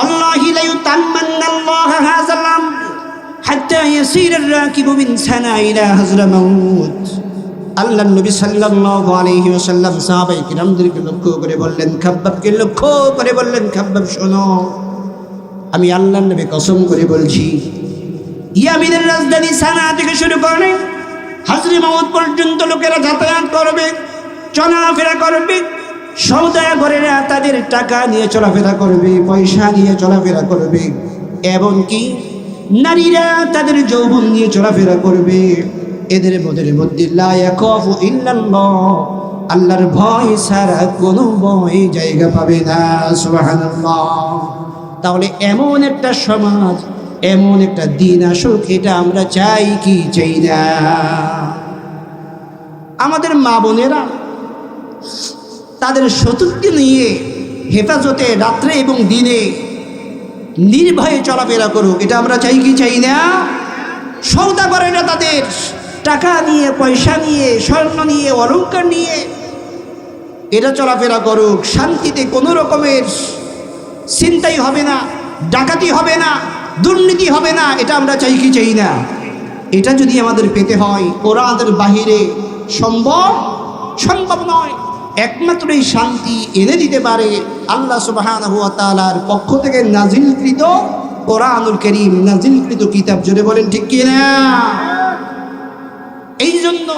আল্লাহি লা ইউতাম্মান্নাল্লাহু হাযাল আমর হাত্তা ইয়াসির আর-রাকিবু মিন সানা ইলা হাজরামাউত। আল্লাহর নবী সাল্লাল্লাহু আলাইহি ওয়াসাল্লাম সাহাবায়ে কিরামদেরকে লক্ষ্য করে বললেন, খাব্বাবকে লক্ষ্য করে বললেন, খাব্বাব শোনো, আমি আল্লাহর নবী কসম করে বলছি, ইয়ামিনের রাজধানী সানা থেকে শুরু করে হাজরামাউত পর্যন্ত লোকেরা যাতায়াত করবে, চলাফেরা করবে। সওদাগরেরা তাদের টাকা নিয়ে চলাফেরা করবে, পয়সা নিয়ে চলাফেরা করবে, এমনকি নারীরা তাদের যৌবন নিয়ে চলাফেরা করবে। এদের মধ্যে লা ইয়াখাফু ইল্লাল্লাহ, আল্লাহর ভয় ছাড়া কোনো ভয় জায়গা পাবে না। সুবহানাল্লাহ। তাহলে এমন একটা সমাজ, এমন একটা দিন আসুক, এটা আমরা চাই কি চাই না? আমাদের মা বোনেরা তাদের শত্রুকে নিয়ে হেফাজতে রাত্রে এবং দিনে নির্ভয়ে চলাফেরা করুক, এটা আমরা চাই কি চাই না? সওদাগরেরা তাদের টাকা নিয়ে, পয়সা নিয়ে, স্বর্ণ নিয়ে, অলংকার নিয়ে এটা চলাফেরা করুক, শান্তিতে কোনো রকমের চিন্তাই হবে না, ডাকাতি হবে না, দুর্নীতি হবে না, এটা আমরা চাই কি চাই না? এটা যদি আমাদের পেতে হয়, কোরআনের বাহিরে সম্ভব নয়। একমাত্র এই শান্তি এনে দিতে পারে আল্লাহ সুবহানাহু ওয়া তাআলার পক্ষ থেকে নাজিলকৃত কোরআনুল কারীম, নাজিলকৃত কিতাব। জোরে বলেন ঠিক কি না? এই জন্য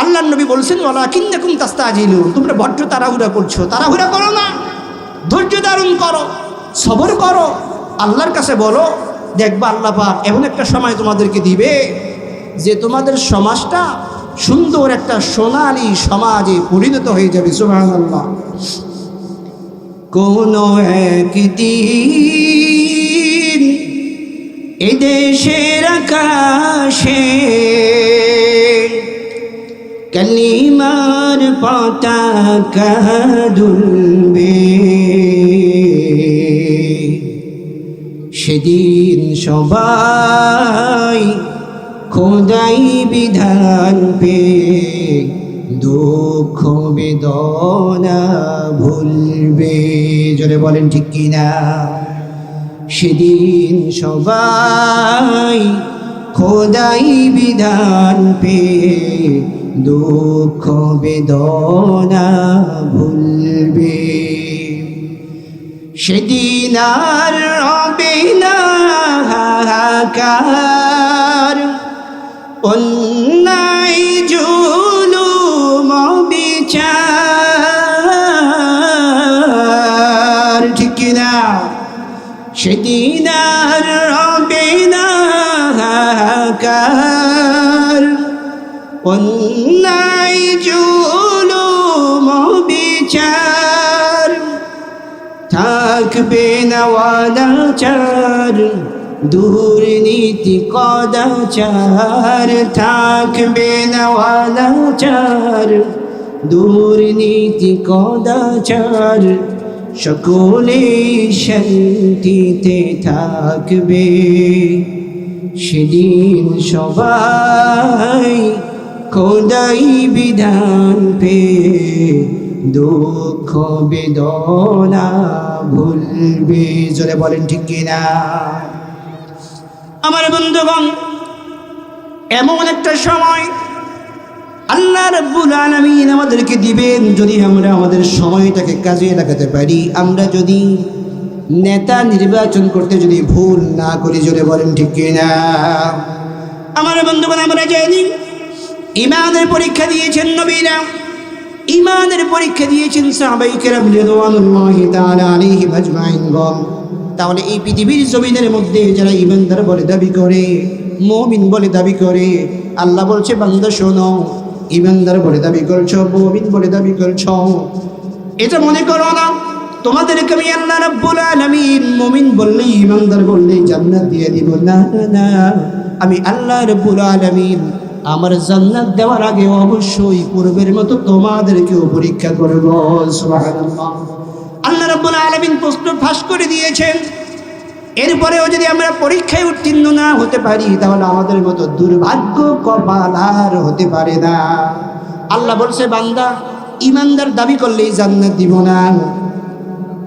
আল্লাহর নবী বলছেন, ওয়ালাকিন্নাকুম তাস্তাজিলুন, তোমরা বড্ড তাড়াহুড়া করছো। তাড়াহুড়া করো না, ধৈর্য ধারণ করো, সবর করো, আল্লাহর কাছে বলো, দেখবা আল্লাহ পাক এমন একটা সময় তোমাদেরকে দিবে যে তোমাদের সমাজটা সুন্দর একটা সোনালী সমাজে পরিণত হয়ে যাবে। সুবহানাল্লাহ। কোন একদিন এদেশের আকাশে কালিমার পতাকা দুলবে, সেদিন সবাই খোদাই বিধান পে দুঃখ বেদনা ভুলবে। জোরে বলেন ঠিক কিনা? সেদিন সবাই খোদাই বিধান পে দুঃখ বেদনা ভুলবে। সেদিন আর হবে না হাহাকার, অন্যায় জুলুম বিচার। ঠিক কিনা? সেদিন আর হবে না হাহাকার, অন্যায় জুলুম বিচার। থাকবে না অনাচার, দুর্নীতি কদাচার। থাকবে না অনাচার, দুর্নীতি কদাচার। সকলে শান্তিতে থাকবে। সেদিন সবাই খোদাই বিধান পে দুঃখ বেদনা ভুলবে। জোরে বলেন ঠিক কিনা? আমার বন্ধুগণ, এমন একটা সময় আল্লাহ রাব্বুল আলামিন আমাদেরকে দিবেন যদি আমরা আমাদের সময়টাকে কাজে লাগাতে পারি। আমরা যদি নেতা নির্বাচন করতে যদি ভুল না করি, জোরে বলেন ঠিক কিনা? আমার বন্ধুগণ, আমরা জানি ঈমানের পরীক্ষা দিয়েছেন নবীরা, ঈমানের পরীক্ষা দিয়েছেন সাহাবায়ে কেরাম রিদওয়ানুল্লাহি তাআলা আলাইহিম আজমাইন। তাহলে এই পৃথিবীর জমিনের মধ্যে যারা ঈমানদার বলে দাবি করে, মুমিন বলে দাবি করে, আল্লাহ বলছে বান্দা শোনো, ঈমানদার বলে দাবি করছো, মুমিন বলে দাবি করছো, এটা মনে করো না তোমাদেরকে আমি আল্লাহ রাব্বুল আলামিন মুমিন বললেই ঈমানদার বললেই জান্নাত দিয়ে দিব। না না, আমি আল্লাহ রাব্বুল আলামিন আমার জান্নাত দেওয়ার আগে অবশ্যই পূর্বের মতো তোমাদেরকেও পরীক্ষা করব। সুবহানাল্লাহ। আল্লাহ রাব্বুল আলামিন প্রশ্ন ফাঁস করে দিয়েছেন। এরপরেও যদি আমরা পরীক্ষায় উত্তীর্ণ না হতে পারি তাহলে আমাদের মতো দুর্ভাগ্য কপাল আর হতে পারে না। আল্লাহ বলছে বান্দা ঈমানদার দাবি করলেই জান্নাত দিব না,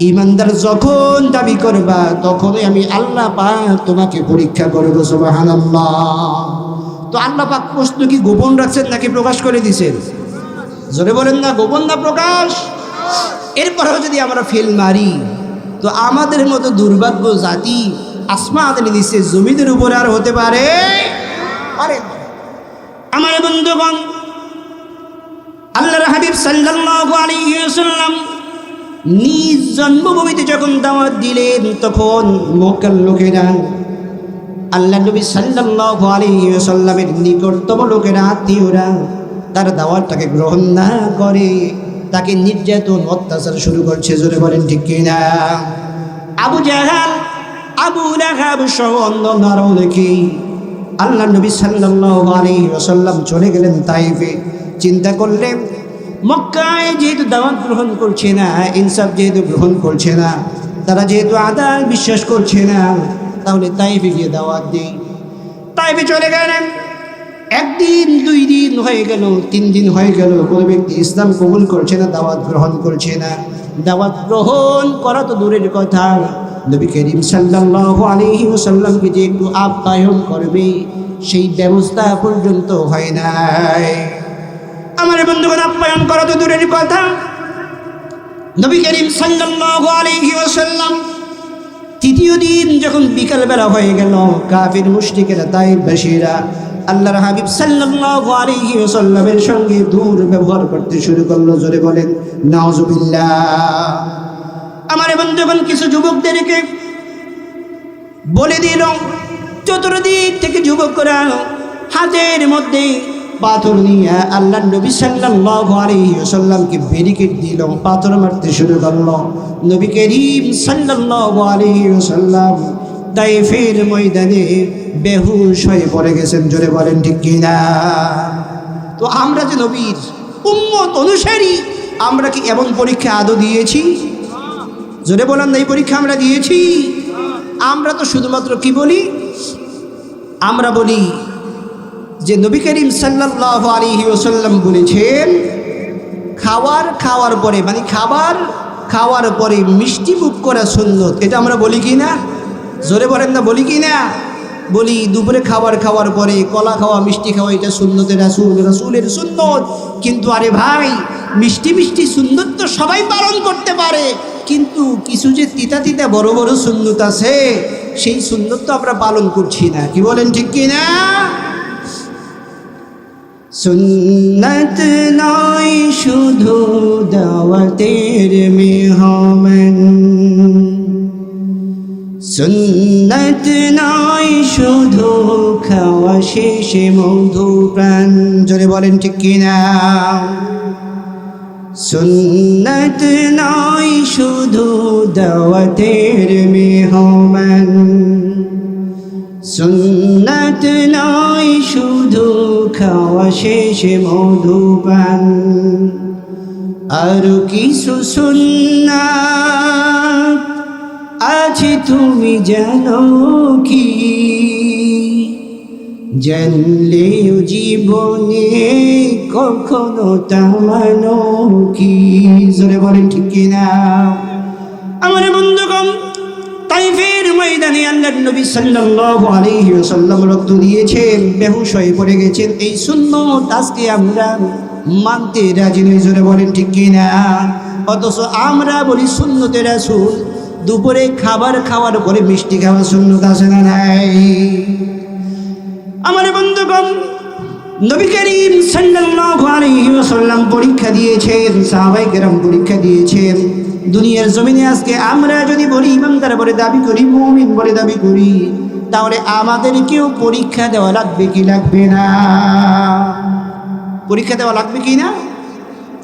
ঈমানদার যখন দাবি করবা তখনই আমি আল্লাহ পাক তোমাকে পরীক্ষা করব। সুবহানাল্লাহ। তো আল্লাহ পাক প্রশ্ন কি গোপন রাখছেন নাকি প্রকাশ করে দিয়েছেন? জোরে বলেন না, গোপন না প্রকাশ? এরপরেও যদি আমরা ফেল মারি তো আমাদের মতো দুর্ভাগ্য জাতি আসমানের নিচে জমিনের উপরে আর হতে পারে? আমার বন্ধুগণ, আল্লাহর হাবিব সাল্লাল্লাহু আলাইহি ওয়াসাল্লাম নিজ জন্মভূমিতে যখন দাওয়াত দিলেন তখন মক্কার লোকেরা আল্লাহ নবী সাল্লাল্লাহু আলাইহি ওয়াসাল্লামের নিকটতম লোকেরা, আত্মীয়রা তার দাওয়াতটাকে গ্রহণ না করে তাকে নির্যাতন অত্যাচার শুরু করছে। জোরে বলেন ঠিক কিনা? আবু জাহাল, আবু লাহাব সহ অন্যান্য আরও অনেকে আল্লাহ নবী সাল্লাল্লাহু আলাইহি ওয়াসাল্লাম চলে গেলেন তাইফে। চিন্তা করলেন মক্কায় যেহেতু দাওয়াত গ্রহণ করছে না, ইনসাফ যেহেতু গ্রহণ করছে না, তারা যেহেতু আদাল বিশ্বাস করছে না, তাহলে তাইফে গিয়ে দাওয়াত দিই। তাইফে চলে গেলেন। একদিন, 2 দিন হয়ে গেল, 3 দিন হয়ে গেল, কোনো ব্যক্তি ইসলাম কবুল করছে না, দাওয়াত গ্রহণ করছে না। দাওয়াত গ্রহণ করা তো দূরের কথা, নবী করিম সাল্লাল্লাহু আলাইহি ওয়াসাল্লামকে যে একটু আপ্যায়ন করবে সেই ব্যবস্থা পর্যন্ত হয় নাই। আমার বন্ধুগণ, আপ্যায়ন করা তো দূরের কথা, নবী করিম সাল্লাল্লাহু আলাইহি ওয়াসাল্লাম 3য় দিন যখন বিকালবেলা হয়ে গেল, কাফির মুশরিকেরা তাইফবাসীরা আল্লাহর হাবিব সাল্লাল্লাহু আলাইহি ওয়াসাল্লামের সঙ্গে দুর্ব্যবহার করতে শুরু করলো। জোরে বলেন নাউজুবিল্লাহ। আমার বন্ধুগণ, কিছু যুবকদেরকে বলে দিল, চতুর্দিক থেকে যুবকরা হাতের মধ্যে পাথর নিয়ে আল্লাহর নবী সাল্লাল্লাহু আলাইহি ওয়াসাল্লামকে ব্যারিকেড দিল, পাথর মারতে শুরু করলো। নবী করিম সাল্লাল্লাহু আলাইহি ওয়াসাল্লাম তাইফের ময়দানে বেহুশ হয়ে পড়ে গেছেন। জোরে বলেন ঠিক কিনা? তো আমরা যে নবীর উম্মত অনুসারী, আমরা কি এমন পরীক্ষা আদৌ দিয়েছি? জোরে বলেন না, এই পরীক্ষা আমরা দিয়েছি? আমরা তো শুধুমাত্র কি বলি? আমরা বলি যে নবী করিম সাল্লাল্লাহু আলাইহি ওয়াসাল্লাম বলেছেন খাওয়ার পরে, মানে খাবার খাওয়ার পরে মিষ্টি মুখ করা সুন্নত। এটা আমরা বলি কি না? জোরে বলেন না, বলি কি না? বলি দুপুরে খাওয়ার পরে কলা খাওয়া, মিষ্টি খাওয়া এটা সুন্নতে রাসূলের সুন্নত। কিন্তু আরে ভাই, মিষ্টি সুন্নত তো সবাই পালন করতে পারে, কিন্তু কিছু যে তিতা বড় বড় সুন্নত আছে সেই সুন্নত তো আমরা পালন করছি না। কি বলেন ঠিক কি না? সুন্নত নয় শুধু দাওয়াতের মেহমান, সুন্নত নয় শুধু খাওয়া শেষে মধুপান। জোরে বলেন ঠিক কিনা? সুন্নত নয় শুধু দাওয়াতের মেহমান, সুন্নত নয় শুধু খাওয়া শেষে মধুপান। আর কিছু সুন্নাত আছে তুমি জানো কি? জানলেও জীবনে কখনো তা মানো কি? জোরে বলেন ঠিক কিনা? আমার বন্ধুগণ, তাইফের ময়দানে ময়দানে আল্লাহর নবী সাল্লাল্লাহু আলাইহি ওয়াসাল্লাম রক্ত দিয়েছেন, বেহুশ হয়ে পড়ে গেছেন। এই সুন্নত আজকে আমরা মানতে রাজি নই, জোরে বলেন ঠিক কিনা? অথচ আমরা বলি সুন্নতে রাসূল, দুপুরে খাবার খাওয়ার পরে মিষ্টি খাওয়া সুন্নত আছে না নাই? আমার বন্ধুগণ, নবী করিম সাল্লাল্লাহু আলাইহি ওয়াসাল্লাম পরীক্ষা দিয়েছেন, সাহাবায়ে কেরাম পরীক্ষা দিয়েছেন। দুনিয়ার জমিনে আজকে আমরা যদি বলি ইমানদার বলে দাবি করি, মুমিন বলে দাবি করি, তাহলে আমাদেরকেও পরীক্ষা দেওয়া লাগবে কি লাগবে না? পরীক্ষা দেওয়া লাগবে কি না?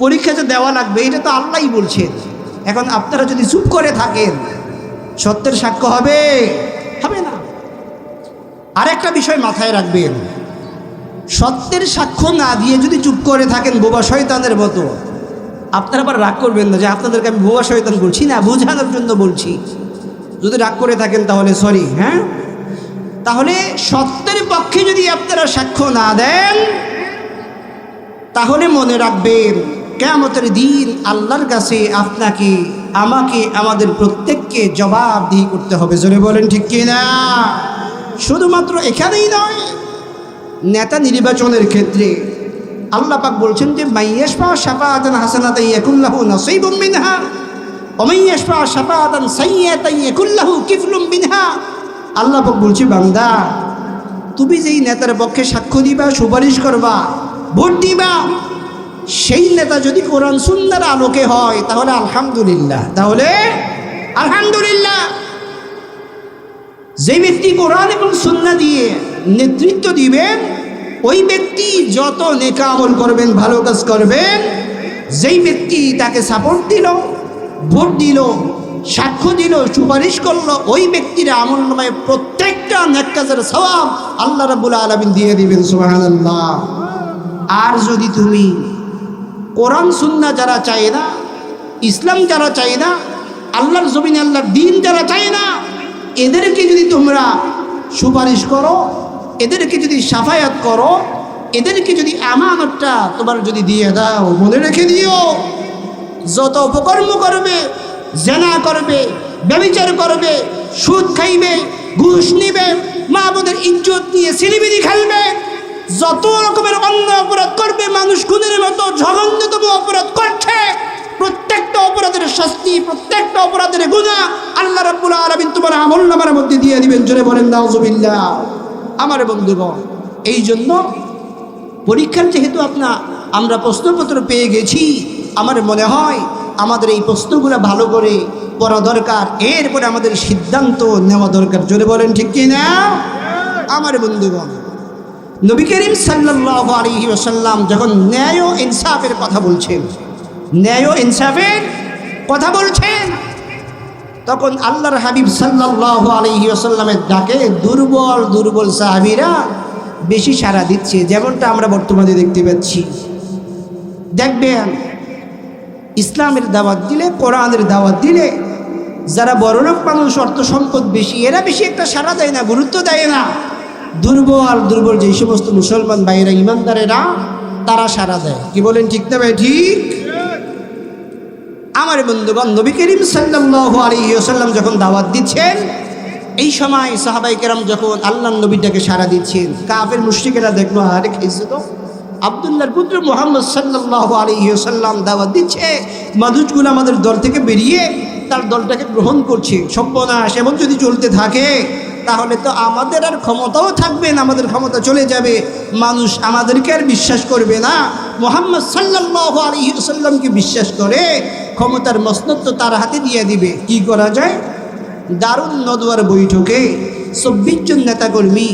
পরীক্ষা তো দেওয়া লাগবে, এটা তো আল্লাহই বলছেন। এখন আপনারা যদি চুপ করে থাকেন, সত্যের সাক্ষ্য হবে? হবে না। আরেকটা বিষয় মাথায় রাখবেন, সত্যের সাক্ষ্য না দিয়ে যদি চুপ করে থাকেন বোবা শয়তানের মতো, আপনারা আবার রাগ করবেন না যে আপনাদেরকে আমি বোবা শয়তান বলছি না, বোঝানোর জন্য বলছি। যদি রাগ করে থাকেন তাহলে সরি, হ্যাঁ? তাহলে সত্যের পক্ষে যদি আপনারা সাক্ষ্য না দেন, তাহলে মনে রাখবেন কিয়ামতের দিন আল্লাহর কাছে আপনাকে, আমাকে, আমাদের প্রত্যেককে জবাবদিহি করতে হবে। জোরে বলেন ঠিক কিনা? শুধুমাত্র এখানেই নয়, নেতা নির্বাচনের ক্ষেত্রে আল্লাহ পাক বলছেন যে মাইয়াশফা শাফাআতান হাসানাতান ইয়াকুল্লাহু নাসীবুম মিনহা ওয়া মাইয়াশফা শাফাআতান সাইয়্যাতান ইয়াকুল্লাহু কিফলুম মিনহা। আল্লাহ পাক বলছে, বান্দা তুমি যেই নেতার পক্ষে সাক্ষ্য দিবা, সুপারিশ করবা, ভোট দিবা, সেই নেতা যদি কোরআন সুন্নাহর আলোকে হয় তাহলে আলহামদুলিল্লাহ, তাহলে আলহামদুলিল্লাহ। যে ব্যক্তি কোরআন এবং সুন্নাহ দিয়ে নেতৃত্ব দিবেন, ওই ব্যক্তি যত নেক আমল করবেন, ভালো কাজ করবেন, যেই ব্যক্তি তাকে সাপোর্ট দিল, ভোট দিল, সাক্ষ্য দিল, সুপারিশ করলো, ওই ব্যক্তির আমলনামায় প্রত্যেকটা নেক কাজের সওয়াব আল্লাহ রাব্বুল আলামিন দিয়ে দিবেন। সুবহানাল্লাহ। আর যদি তুমি কোরআন সুন্নাহ যারা চায় না, ইসলাম যারা চায় না, আল্লাহর জমিনে আল্লাহর দ্বীন যারা চায় না, এদেরকে যদি তোমরা সুপারিশ করো, এদেরকে যদি সাফায়াত করো, এদেরকে যদি আমানতটা তোমার যদি দিয়ে দাও, মনে রেখে দিও, যত অপকর্ম করবে, জেনা করবে, ব্যভিচার করবে, সুদ খাইবে, ঘুষ নিবে, মা বোনের ইজ্জত নিয়ে সিলিবিলি খেলবে, যত রকমের অন্য অপরাধ করবে, মানুষ খুনের মতো জঘন্যতম অপরাধ করছে, প্রত্যেকটা অপরাধের শাস্তি, প্রত্যেকটা অপরাধের গুনাহ আল্লাহ রাব্বুল আলামিন তোমার আমলনামার মধ্যে দিয়ে দিবেন। জোরে বলেন নাউজুবিল্লাহ। আমার বন্ধুগণ, এই জন্য পরীক্ষার যেহেতু আমরা প্রশ্নপত্র পেয়ে গেছি, আমার মনে হয় আমাদের এই প্রশ্নগুলো ভালো করে পড়া দরকার, এরপরে আমাদের সিদ্ধান্ত নেওয়া দরকার। জোরে বলেন ঠিক কিনা? আমার বন্ধুগণ, নবী করিম সাল্লাল্লাহু আলাইহি ওয়াসাল্লাম যখন ন্যায় ও ইনসাফের কথা বলছেন, ন্যায় ও ইনসাফের কথা বলছেন, তখন আল্লাহর হাবিব সাল্লাল্লাহু আলাইহি ওয়াসাল্লামের ডাকে দুর্বল দুর্বল সাহাবীরা বেশি সাড়া দিচ্ছে, যেমনটা আমরা বর্তমানে দেখতে পাচ্ছি। দেখবেন ইসলামের দাওয়াত দিলে, কোরআনের দাওয়াত দিলে যারা বড়লোক মানুষ, অর্থ সম্পদ বেশি, এরা বেশি একটা সাড়া দেয় না, গুরুত্ব দেয় না। দুর্বল দুর্বল যেই সমস্ত মুসলমান ভাইয়েরা, ইমানদারেরা, তারা সাড়া দেয়। কি বলেন ঠিক না ভাই? ঠিক। আমার বন্ধুগণ, নবী করিম সাল্লাল্লাহু আলাইহি ওয়াসাল্লাম যখন দাওয়াত দিচ্ছেন, এই সময় সাহাবায়ে কেরাম যখন আল্লাহর নবীটাকে সাড়া দিচ্ছেন, কাফের মুশরিকেরা দেখলো, আরে খেয়েছে তো আব্দুল্লাহর পুত্র মুহাম্মদ সাল্লাল্লাহু আলাইহি ওয়াসাল্লাম দাওয়াত দিচ্ছে, মানুষগুলো আমাদের দল থেকে বেরিয়ে তার দলটাকে গ্রহণ করছে। সর্বনাশ, এমন যদি চলতে থাকে তাহলে তো আমাদের আর ক্ষমতাও থাকবে না, আমাদের ক্ষমতা চলে যাবে, মানুষ আমাদেরকে আর বিশ্বাস করবে না। মুহাম্মদ সাল্লাল্লাহু আলাইহি ওয়াসাল্লামকে বিশ্বাস করে ক্ষমতার মসনদ তো তার হাতে দিয়ে দিবে। কি করা যায়? দারুন নদওয়ার বৈঠকে 24 জন নেতাকর্মী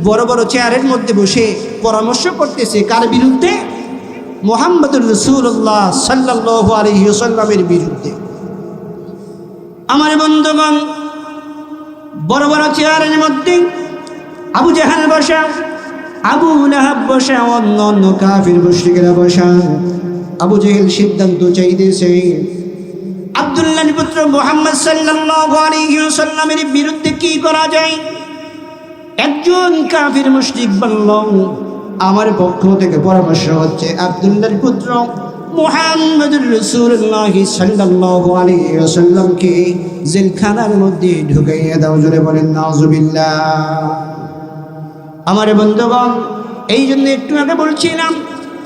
বড় বড় চেয়ারের মধ্যে বসে পরামর্শ করতেছে, কার বিরুদ্ধে? মুহাম্মদুর রাসূলুল্লাহ সাল্লাল্লাহু আলাইহি ওয়াসাল্লামের বিরুদ্ধে। আমার বন্ধুগণ, বড় বড় চেয়ারের মধ্যে আবু জাহাল বসা, আবু লাহাব বসা, অন্য অন্য কাফির মুশরিকেরা বসা। আবু জাহেল সিদ্ধান্ত চাইতেছে আব্দুল্লাহর পুত্র মুহাম্মদ সাল্লাল্লাহু আলাইহি ওয়াসাল্লামের বিরুদ্ধে কি করা যায়। একজন কাফির মুশরিক বলল, আমার পক্ষ থেকে পরামর্শ হচ্ছে আব্দুল্লাহর পুত্র মুহাম্মদুর রাসূলুল্লাহ সাল্লাল্লাহু আলাইহি ওয়াসাল্লামকে জেলখানার মধ্যে ঢুকাইয়া দাও, জোরে বলেন নাউজুবিল্লাহ। আমার বন্ধুগণ, এই জন্য একটু আগে বলছিলাম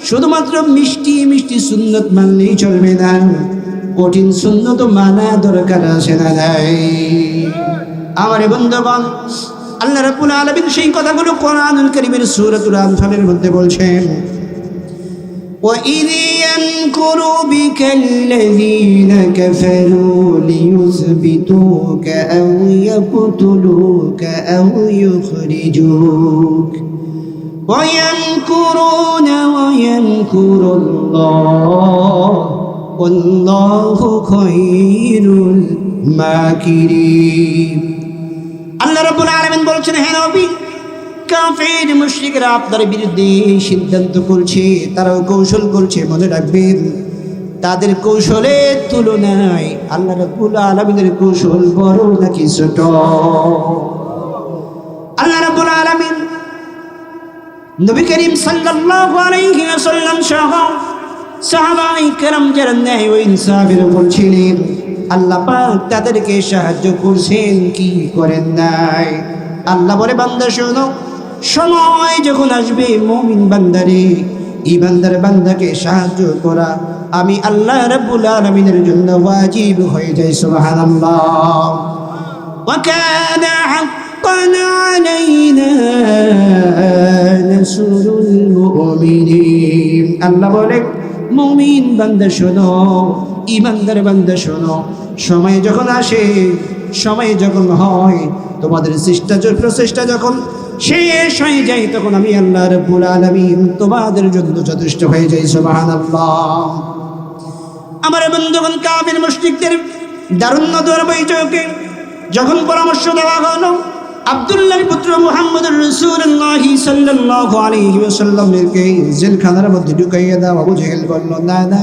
শুধুমাত্র মিষ্টি মিষ্টি সুন্নত মানলেই চলবে না, কঠিন সুন্নত মানা দরকার আছে না নাই? আমার বন্ধুগণ, আল্লাহ রাব্বুল আলামিন সেই কথাগুলো কোরআনুল কারীমের সূরাতুল আনফালের মধ্যে বলছেন, وَإِذْ يَمْكُرُ بِكَ الَّذِينَ كَفَرُوا لِيُثْبِتُوكَ أَوْ يَقْتُلُوكَ أَوْ يُخْرِجُوكَ وَيَمْكُرُونَ وَيَمْكُرُ اللَّهُ وَاللَّهُ خَيْرُ الْمَاكِرِينَ। আল্লাহ রাব্বুল আলামিন বলছেন, হে নবী, কাফের মুশরিকরা আপনার বিরুদ্ধে সিদ্ধান্ত করছে, তারাও কৌশল করছে। মনে রাখবেন, তাদের কৌশলের তুলনায় আল্লাহ রাব্বুল আলামিনের কৌশল বড় নাকি ছোট? আল্লাহ রাব্বুল আলামিন নবী করিম সাল্লাল্লাহু আলাইহি ওয়াসাল্লাম সহ সাহাবায়ে কেরাম যারা ন্যায় ও ইনসাফের উপর ছিলেন, আল্লাহ পাক তাদেরকে সাহায্য করছেন, কি করেন নাই? আল্লাহ বলে, বান্দা শোনো, সময় যখন আসবে মুমিন বান্দারে, ইমানদার বান্দাকে সাহায্য করা আমি আল্লাহ রাব্বুল আলামিনের জন্য ওয়াজিব হয়ে যায়। সুবহানাল্লাহ। ওয়া কানা হাক্কান আলাইনা নাসরুল মুমিনিন। আল্লাহ বলে, মুমিন বান্দা শোনো, ইমানদার বান্দা শোনো, সময় যখন আসে, সময় যখন হয়, তোমাদের প্রচেষ্টা যখন শেষ হয়ে যায়, তখন আমি আল্লাহ রাব্বুল আলামিন তোমাদের জন্য যথেষ্ট হয়ে যাই। সুবহানাল্লাহ। আমার বন্ধুগণ, কাফির মুশরিকদের দারুণ দর বৈঠকে যখন পরামর্শ দেওয়া হলো আব্দুল্লাহর পুত্র মুহাম্মদুর রাসূলুল্লাহ সাল্লাল্লাহু আলাইহি ওয়াসাল্লামকে জেলখানার মধ্যে ঢুকাইয়া দাও, আবু জেহেল বলল, না না,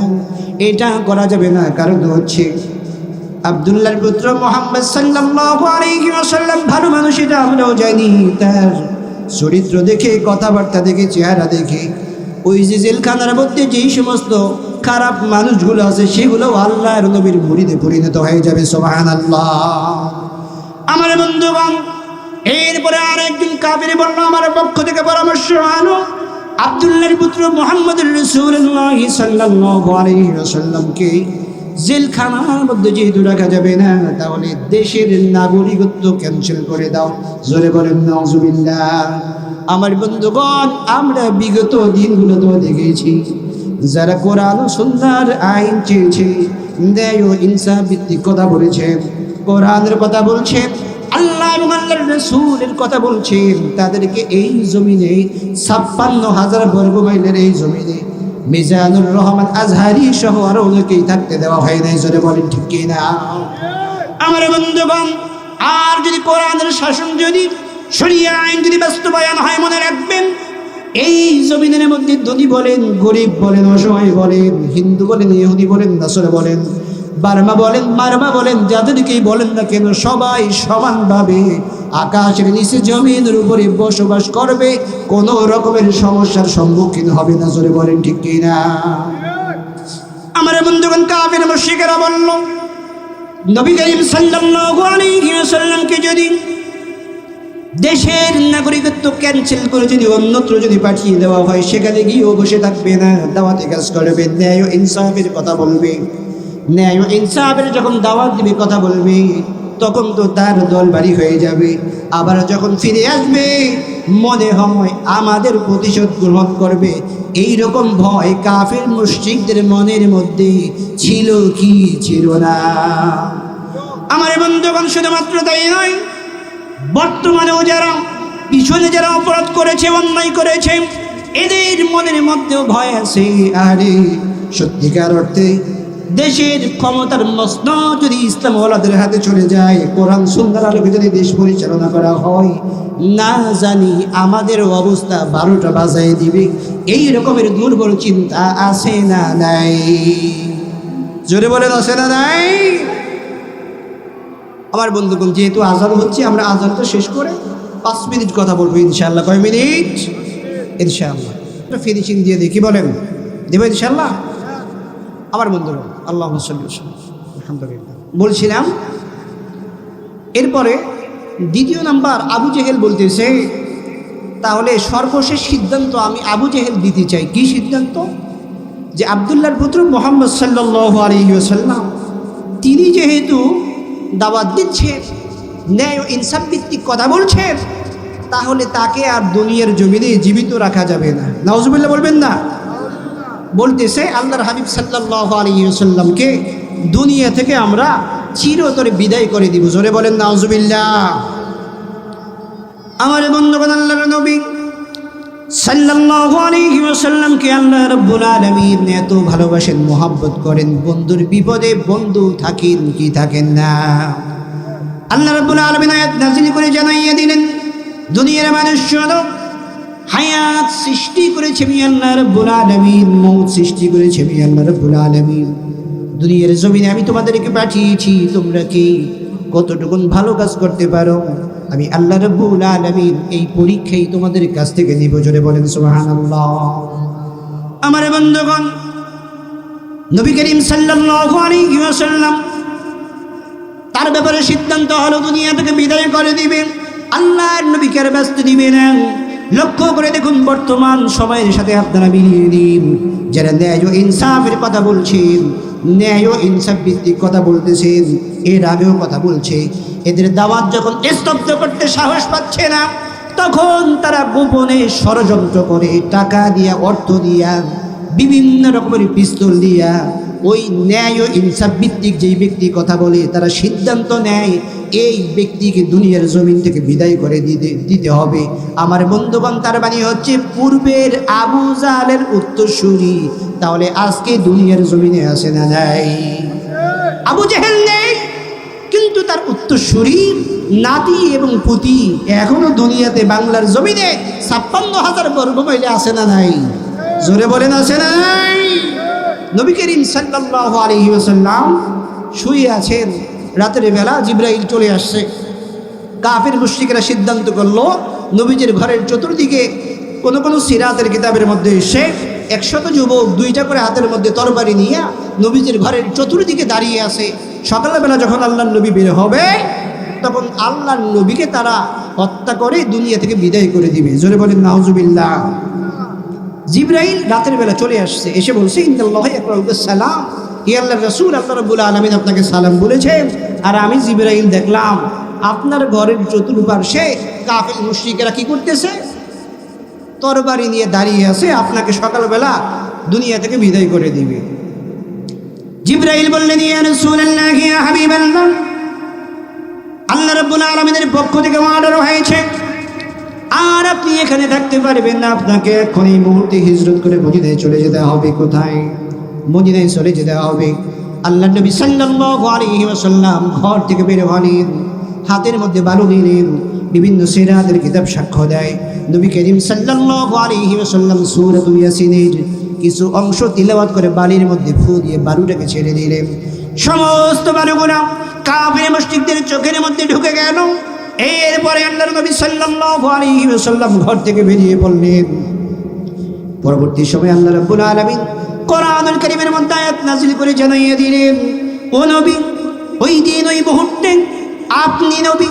এটা করা যাবে না। কারণ হচ্ছে আব্দুল্লাহর পুত্র মুহাম্মদ সাল্লাল্লাহু আলাইহি ওয়াসাল্লাম ভালো মানুষ, এটা আমরাও জানি। তার চরিত্র দেখে, কথাবার্তা দেখে, চেহারা দেখে ওই যে জেলখানার মধ্যে যেই সমস্ত খারাপ মানুষগুলো আছে সেগুলো আল্লাহর নবীর মুরিদে পরিণত হয়ে যাবে। সুবহানাল্লাহ। আমার বন্ধুগণ, এরপরে আর একদিন কাফির বলল, আমার পক্ষ থেকে পরামর্শ আনো, আব্দুল্লাহর পুত্র মুহাম্মদুর রাসূলুল্লাহ সাল্লাল্লাহু আলাইহি ওয়াসাল্লামকে জেলখানার মধ্যে যেহেতু রাখা যাবে না, তাহলে দেশের নাগরিকত্ব ক্যান্সেল করে দাও। জোরে বলেন নাউজুবিল্লাহ। আমার বন্ধুগণ, আমরা বিগত দিনগুলো তো দেখেছি, যারা কোরআন ও সুন্নাহর আইন চেয়েছে, ন্যায় ও ইনসাফ ভিত্তিক কথা বলেছে, কোরআনের কথা বলছে, আল্লাহ এবং আল্লাহর রাসূলের কথা বলছেন, তাদেরকে এই জমিনে ৫৬,০০০ বর্গ মাইলের এই জমিনে মিজানুর রহমান আজহারি সহ আরো অনেকেই থাকতে দেওয়া হয় নাই। জোরে বলেন ঠিক কিনা? আমার বন্ধুগণ, আর যদি কোরআনের শাসন, যদি শরিয়া আইন যদি বাস্তবায়ন হয়, মনে রাখবেন, এই জমিনের মধ্যে ধনী বলেন, গরিব বলেন, অসহায় বলেন, হিন্দু বলেন, ইহুদি বলেন, নাসরা বলেন, বার্মা বলেন, মারমা বলেন, যাদেরকেই বলেন না কেন, সবাই সমানভাবে আকাশের নিচে জমিনের উপরে বসবাস করবে, কোনো রকমের সমস্যার সম্মুখীন হবে না। জোরে বলেন ঠিক কিনা? আমার বন্ধুগণ, কাফির মুশরিকেরা বলল, নবী করিম সাল্লাল্লাহু আলাইহি ওয়াসাল্লামকে যদি দেশের নাগরিকত্ব ক্যান্সেল করে যদি অন্যত্র যদি পাঠিয়ে দেওয়া হয়, সেখানে গিয়েও বসে থাকবে না, দাওয়াতে কাজ করবে, ন্যায় ও ইনসাফের কথা বলবে। ন্যায় ও ইনসাফের যখন দাওয়াত দিবে, কথা বলবে, তখন তো তার দল বাড়ি হয়ে যাবে। আবার যখন ফিরে আসবে, মনে হয় আমাদের প্রতিশোধ গ্রহণ করবে। এই রকম ভয় কাফির মুশরিকদের মনের মধ্যে ছিল কি ছিল না? আমার বন্ধুগণ, শুধুমাত্র তাই নয়, বর্তমানেও যারা পিছনে যারা অপরাধ করেছে, অন্যায় করেছে, এদের মনের মধ্যেও ভয় আছে। আরে সত্যিকার অর্থে দেশের ক্ষমতার মসনদ যদি ইসলাম ওয়ালাদের হাতে চলে যায়, কোরআন সুন্নাহর আলোকে যদি দেশ পরিচালনা করা হয়, না জানি আমাদের অবস্থা 12টা বাজায় দিবে। এই রকমের দুর্বল চিন্তা আছে না নাই? জোরে বলেন, আছে না নাই? আমার বন্ধুগণ, যেহেতু আজান হচ্ছে, আমরা আজানটা শেষ করে 5 মিনিট কথা বলবো ইনশাআল্লাহ। কয় মিনিট? ইনশাআল্লাহ ফিনিশিং দিয়ে দেখি, বলেন দেবো ইনশাআল্লাহ? আমার বন্ধুরা, আল্লাহুম্মা সাল্লি ওয়া সাল্লিম, আলহামদুলিল্লাহ। বলছিলাম এরপরে দ্বিতীয় নাম্বার আবু জেহেল বলতেছে, তাহলে সর্বশেষ সিদ্ধান্ত আমি আবু জেহেল দিতে চাই। কি সিদ্ধান্ত? যে আব্দুল্লাহর পুত্র মুহাম্মদ সাল্লাল্লাহু আলাইহি ওয়াসাল্লাম তিনি যেহেতু দাওয়াত দিচ্ছেন, ন্যায় ও ইনসাফ ভিত্তিক কথা বলছেন, তাহলে তাকে আর দুনিয়ার জমিনে জীবিত রাখা যাবে না। নাউজুবিল্লাহ বলবেন না? বলতেছে আল্লাহর হাবিব সাল্লাল্লাহু আলাইহি ওয়াসাল্লামকে দুনিয়া থেকে আমরা চিরতরে বিদায় করে দিব। জোরে বলেন নাউজুবিল্লাহ। আমার বন্ধুগণ, আল্লাহর নবী সাল্লাল্লাহু আলাইহি ওয়াসাল্লামকে আল্লাহ রাব্বুল আলামিন এত ভালোবাসেন, মোহাব্বত করেন। বন্ধুর বিপদে বন্ধু থাকেন কি থাকেন না? আল্লাহ রাব্বুল আলামিন আয়াত নাযিল করে জানাইয়া দিলেন, দুনিয়ার মানুষ শোনো, হায়াত সৃষ্টি করেছে আমি আল্লাহ রাব্বুল আলামিন, মউত সৃষ্টি করেছে আমি আল্লাহ রাব্বুল আলামিন। দুনিয়ার জমিনে আমি তোমাদেরকে পাঠিয়েছি, তোমরা কি কতটুকুন ভালো কাজ করতে পারো আমি আল্লাহ রাব্বুল আলামিন এই পরীক্ষাই তোমাদের কাছ থেকে নিব। জোরে বলেন সুবহানাল্লাহ। আমার বন্ধুগণ, নবী করিম সাল্লাল্লাহু আলাইহি ওয়াসাল্লাম তার ব্যাপারে সিদ্ধান্ত হলো দুনিয়া থেকে বিদায় করে দিবে। আল্লাহর নবীকে আর ব্যস্ত দিবে না। লক্ষ্য করে দেখুন বর্তমান সময়ের সাথে আপনারা মিলিয়ে দিন, যারা ন্যায় ও ইনসাফের কথা বলছেন, ন্যায় ও ইনসাফ ভিত্তিক কথা বলতেছেন, এর আগেও কথা বলছে, এদের দাওয়াত যখন স্তব্ধ করতে সাহস পাচ্ছে না, তখন তারা গোপনে ষড়যন্ত্র করে, টাকা দিয়া, অর্থ দিয়া, বিভিন্ন রকমের পিস্তল দিয়া ওই ন্যায় ও ইনসাফ ভিত্তিক যেই ব্যক্তি কথা বলে, তারা সিদ্ধান্ত নেয় এই ব্যক্তিকে দুনিয়ার জমিন থেকে বিদায় করে দিতে হবে। আমার বন্ধুগণ, তার বাণী হচ্ছে পূর্বের আবু জাহলের উত্তরসূরি। তাহলে আজকে দুনিয়ার জমিনে আসে না নাই? আবু জেহেল নেই, কিন্তু তার উত্তরসূরি নাতি এবং পুতি এখনো দুনিয়াতে বাংলার জমিনে ৫৬,০০০ বর্গ মাইলে আসে না নাই? জোরে বলেন আসে না নাই? নবী করিম সাল্লাল্লাহু আলাইহি ওয়াসাল্লাম শুয়ে আছেন, রাতের বেলা জিবরাইল চলে আসছে। কাফির মুশরিকরা সিদ্ধান্ত করলো নবীজির ঘরের চতুর্দিকে কোনো সিরাতের কিতাবের মধ্যে এসে ১০০ যুবক ২টা করে হাতের মধ্যে তরবারি নিয়ে নবীজির ঘরের চতুর্দিকে দাঁড়িয়ে আছে। সকালবেলা যখন আল্লাহর নবী বের হবে, তখন আল্লাহর নবীকে তারা হত্যা করে দুনিয়া থেকে বিদায় করে দিবে। জোরে বলেন নাউজুবিল্লাহ। জিবরাইল রাতের বেলা চলে আসছে, এসে বলছে, ইন্নাল্লাহা ইয়াকরাউকুস সালাম, হে আল্লাহর রাসূল, আল্লাহ রাব্বুল আলামিন আপনাকে সালাম বলেছেন। আর আমি জিবরাইল দেখলাম আপনার ঘরের চতুর্পার্শ্বে কাফির মুশরিকেরা কি করতেছে? তরবারি নিয়ে দাঁড়িয়ে আছে, আপনাকে সকালবেলা দুনিয়া থেকে বিদায় করে দিবে। জিবরাইল বললেন, ইয়া রাসূলুল্লাহ, ইয়া হাবিবাল্লাহ, আল্লাহ রাব্বুল আলামিনের পক্ষ থেকে অর্ডার হয়েছে, আর আপনি এখানে থাকতে পারবেন না, আপনাকে এখন এই মুহূর্তে হিজরত করে মদিনায় চলে যেতে হবে। কোথায়? মদিনায় চলে যেতে হবে। আল্লাহর নবী সাল্লাল্লাহু আলাইহি ওয়াসাল্লাম ঘর থেকে বের হলেন, হাতের মধ্যে বালু নিলেন। বিভিন্ন সিরাতের কিতাব সাক্ষ্য দেয়, নবী করিম সাল্লাল্লাহু আলাইহি ওয়াসাল্লাম সূরাতুল ইয়াসিনের কিছু অংশ তিলাওয়াত করে বালির মধ্যে ফু দিয়ে বালুটাকে ছেড়ে দিলেন। সমস্ত বালুগুলো কাফির মুশরিকদের চোখের মধ্যে ঢুকে গেল। এরপরে আল্লাহর নবী সাল্লাল্লাহু আলাইহি ওয়াসাল্লাম ঘর থেকে বেরিয়ে পড়লেন। পরবর্তী সময় আল্লাহ রাব্বুল আলামিন কোরআনুল কারীমের মধ্যে আয়াত নাযিল করে জানিয়ে দিলেন, ও নবী, ওই দিন ওই মুহূর্তে আপনি নবী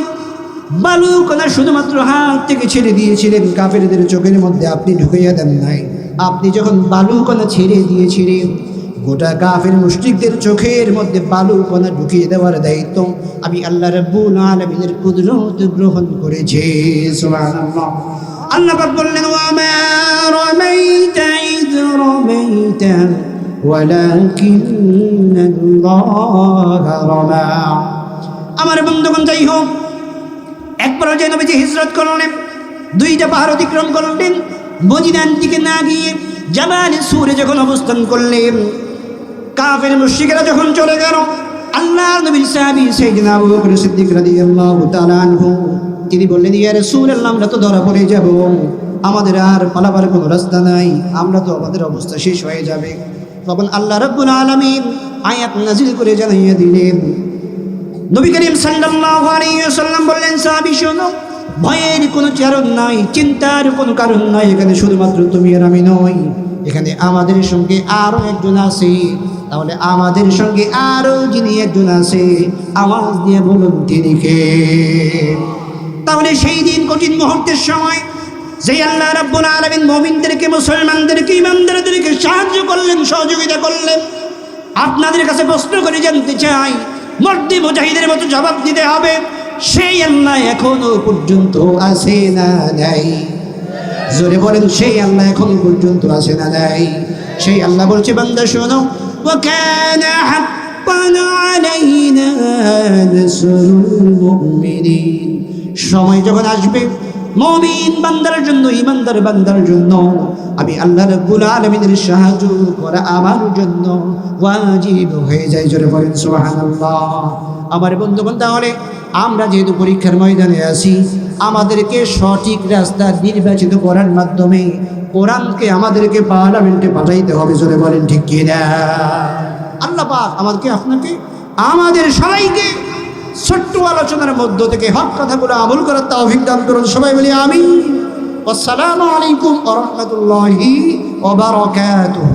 বালুকণা শুধুমাত্র হাত থেকে ছেড়ে দিয়েছিলেন, কাফেরদের চোখের মধ্যে আপনি ঢুকাইয়া দেন নাই। আপনি যখন বালুকণা ছেড়ে দিয়েছিলেন, গোটা কাফের মুশরিকদের চোখের মধ্যে বালুকণা ঢুকিয়ে দেওয়ার দায়িত্ব আমি আল্লাহ রাব্বুল আলামিনের কুদরত গ্রহণ করেছি। সুবহানাল্লাহ। আল্লাহ পাক বললেন, ওয়া মা রামাইতা ইয রামাইতা ওয়ালাকিন্নাল্লাহা রামা। আমার বন্ধুগণ, যাই হোক, একবার যে নবীজি হিজরত করলেন, 2টা পাহাড় অতিক্রম করলেন, মদিনার দিকে না গিয়ে জাবাল সূরে যখন অবস্থান করলেন, কাফের মুশরিকরা যখন চলে গেল, আল্লাহর নবীর সাহাবী সাইয়েদনা আবু বকর সিদ্দিক রাদিয়াল্লাহু তাআলা আনহু তিনি বললেন, ইয়া রাসূলুল্লাহ, আমরা তো ধরা পড়ে যাব, আমাদের আর পালাবার কোনো রাস্তা নাই, আমরা তো আমাদের অবস্থা শেষ হয়ে যাবে। তখন আল্লাহ রাব্বুল আলামিন আয়াত নাযিল করে জানিয়ে দিলেন, নবী করিম সাল্লাল্লাহু আলাইহি ওয়াসাল্লাম বললেন, সাহাবী শোনো, ভয়ের কোনো কারণ নাই, চিন্তার কোনো কারণ নাই, এখানে শুধুমাত্র তুমি আর আমি নই, এখানে আমাদের সঙ্গে আরো একজন আছে, তাহলে আমাদের সঙ্গে আরো যিনি একজন আছে, আওয়াজ দিয়ে বলুন তিনি কে? তাহলে সেই দিন কঠিন মুহূর্তের সময় যে আল্লাহ রাব্বুল আলামিন মুমিনদেরকে, মুসলমানদেরকে, ইমানদারদেরকে সাহায্য করলেন, সহযোগিতা করলেন, আপনাদের কাছে প্রশ্ন করে জানতে চাই, মর্দে মুজাহিদের মতো জবাব দিতে হবে, সেই আল্লাহ এখনো পর্যন্ত আছে না নাই? জোরে বলেন, সেই আল্লাহ এখনো পর্যন্ত আছে না নাই? সেই আল্লাহ বলছে, বান্দা শোনো, ওয়া কানা হাক্কান আলাইনা নাসরুল মুমিনিন। সময় যখন আসবে মুমিন বান্দার জন্য, ইমানদার বান্দার জন্য আমি আল্লাহ রাব্বুল আলামিনের সাহায্য করা আমার জন্য ওয়াজিব হয়ে যায়। জোরে বলেন সুবহানাল্লাহ। আমার বন্ধুগণ, তাহলে আমরা যেহেতু পরীক্ষার ময়দানে আছি, আমাদেরকে সঠিক রাস্তা নির্বাচিত করার মাধ্যমে কোরআনকে আমাদেরকে পার্লামেন্টে পাঠাইতে হবে। জোরে বলেন ঠিক কি না? আল্লাহ পাক আমাদেরকে, আপনাকে, আমাদের সবাইকে ছোট্ট আলোচনার মধ্য থেকে হক কথাগুলো আমল করার তৌফিক দান করুন। সবাই বলি আমিন। আসসালামু আলাইকুম ওয়া রাহমাতুল্লাহি ওয়া বারাকাতুহু।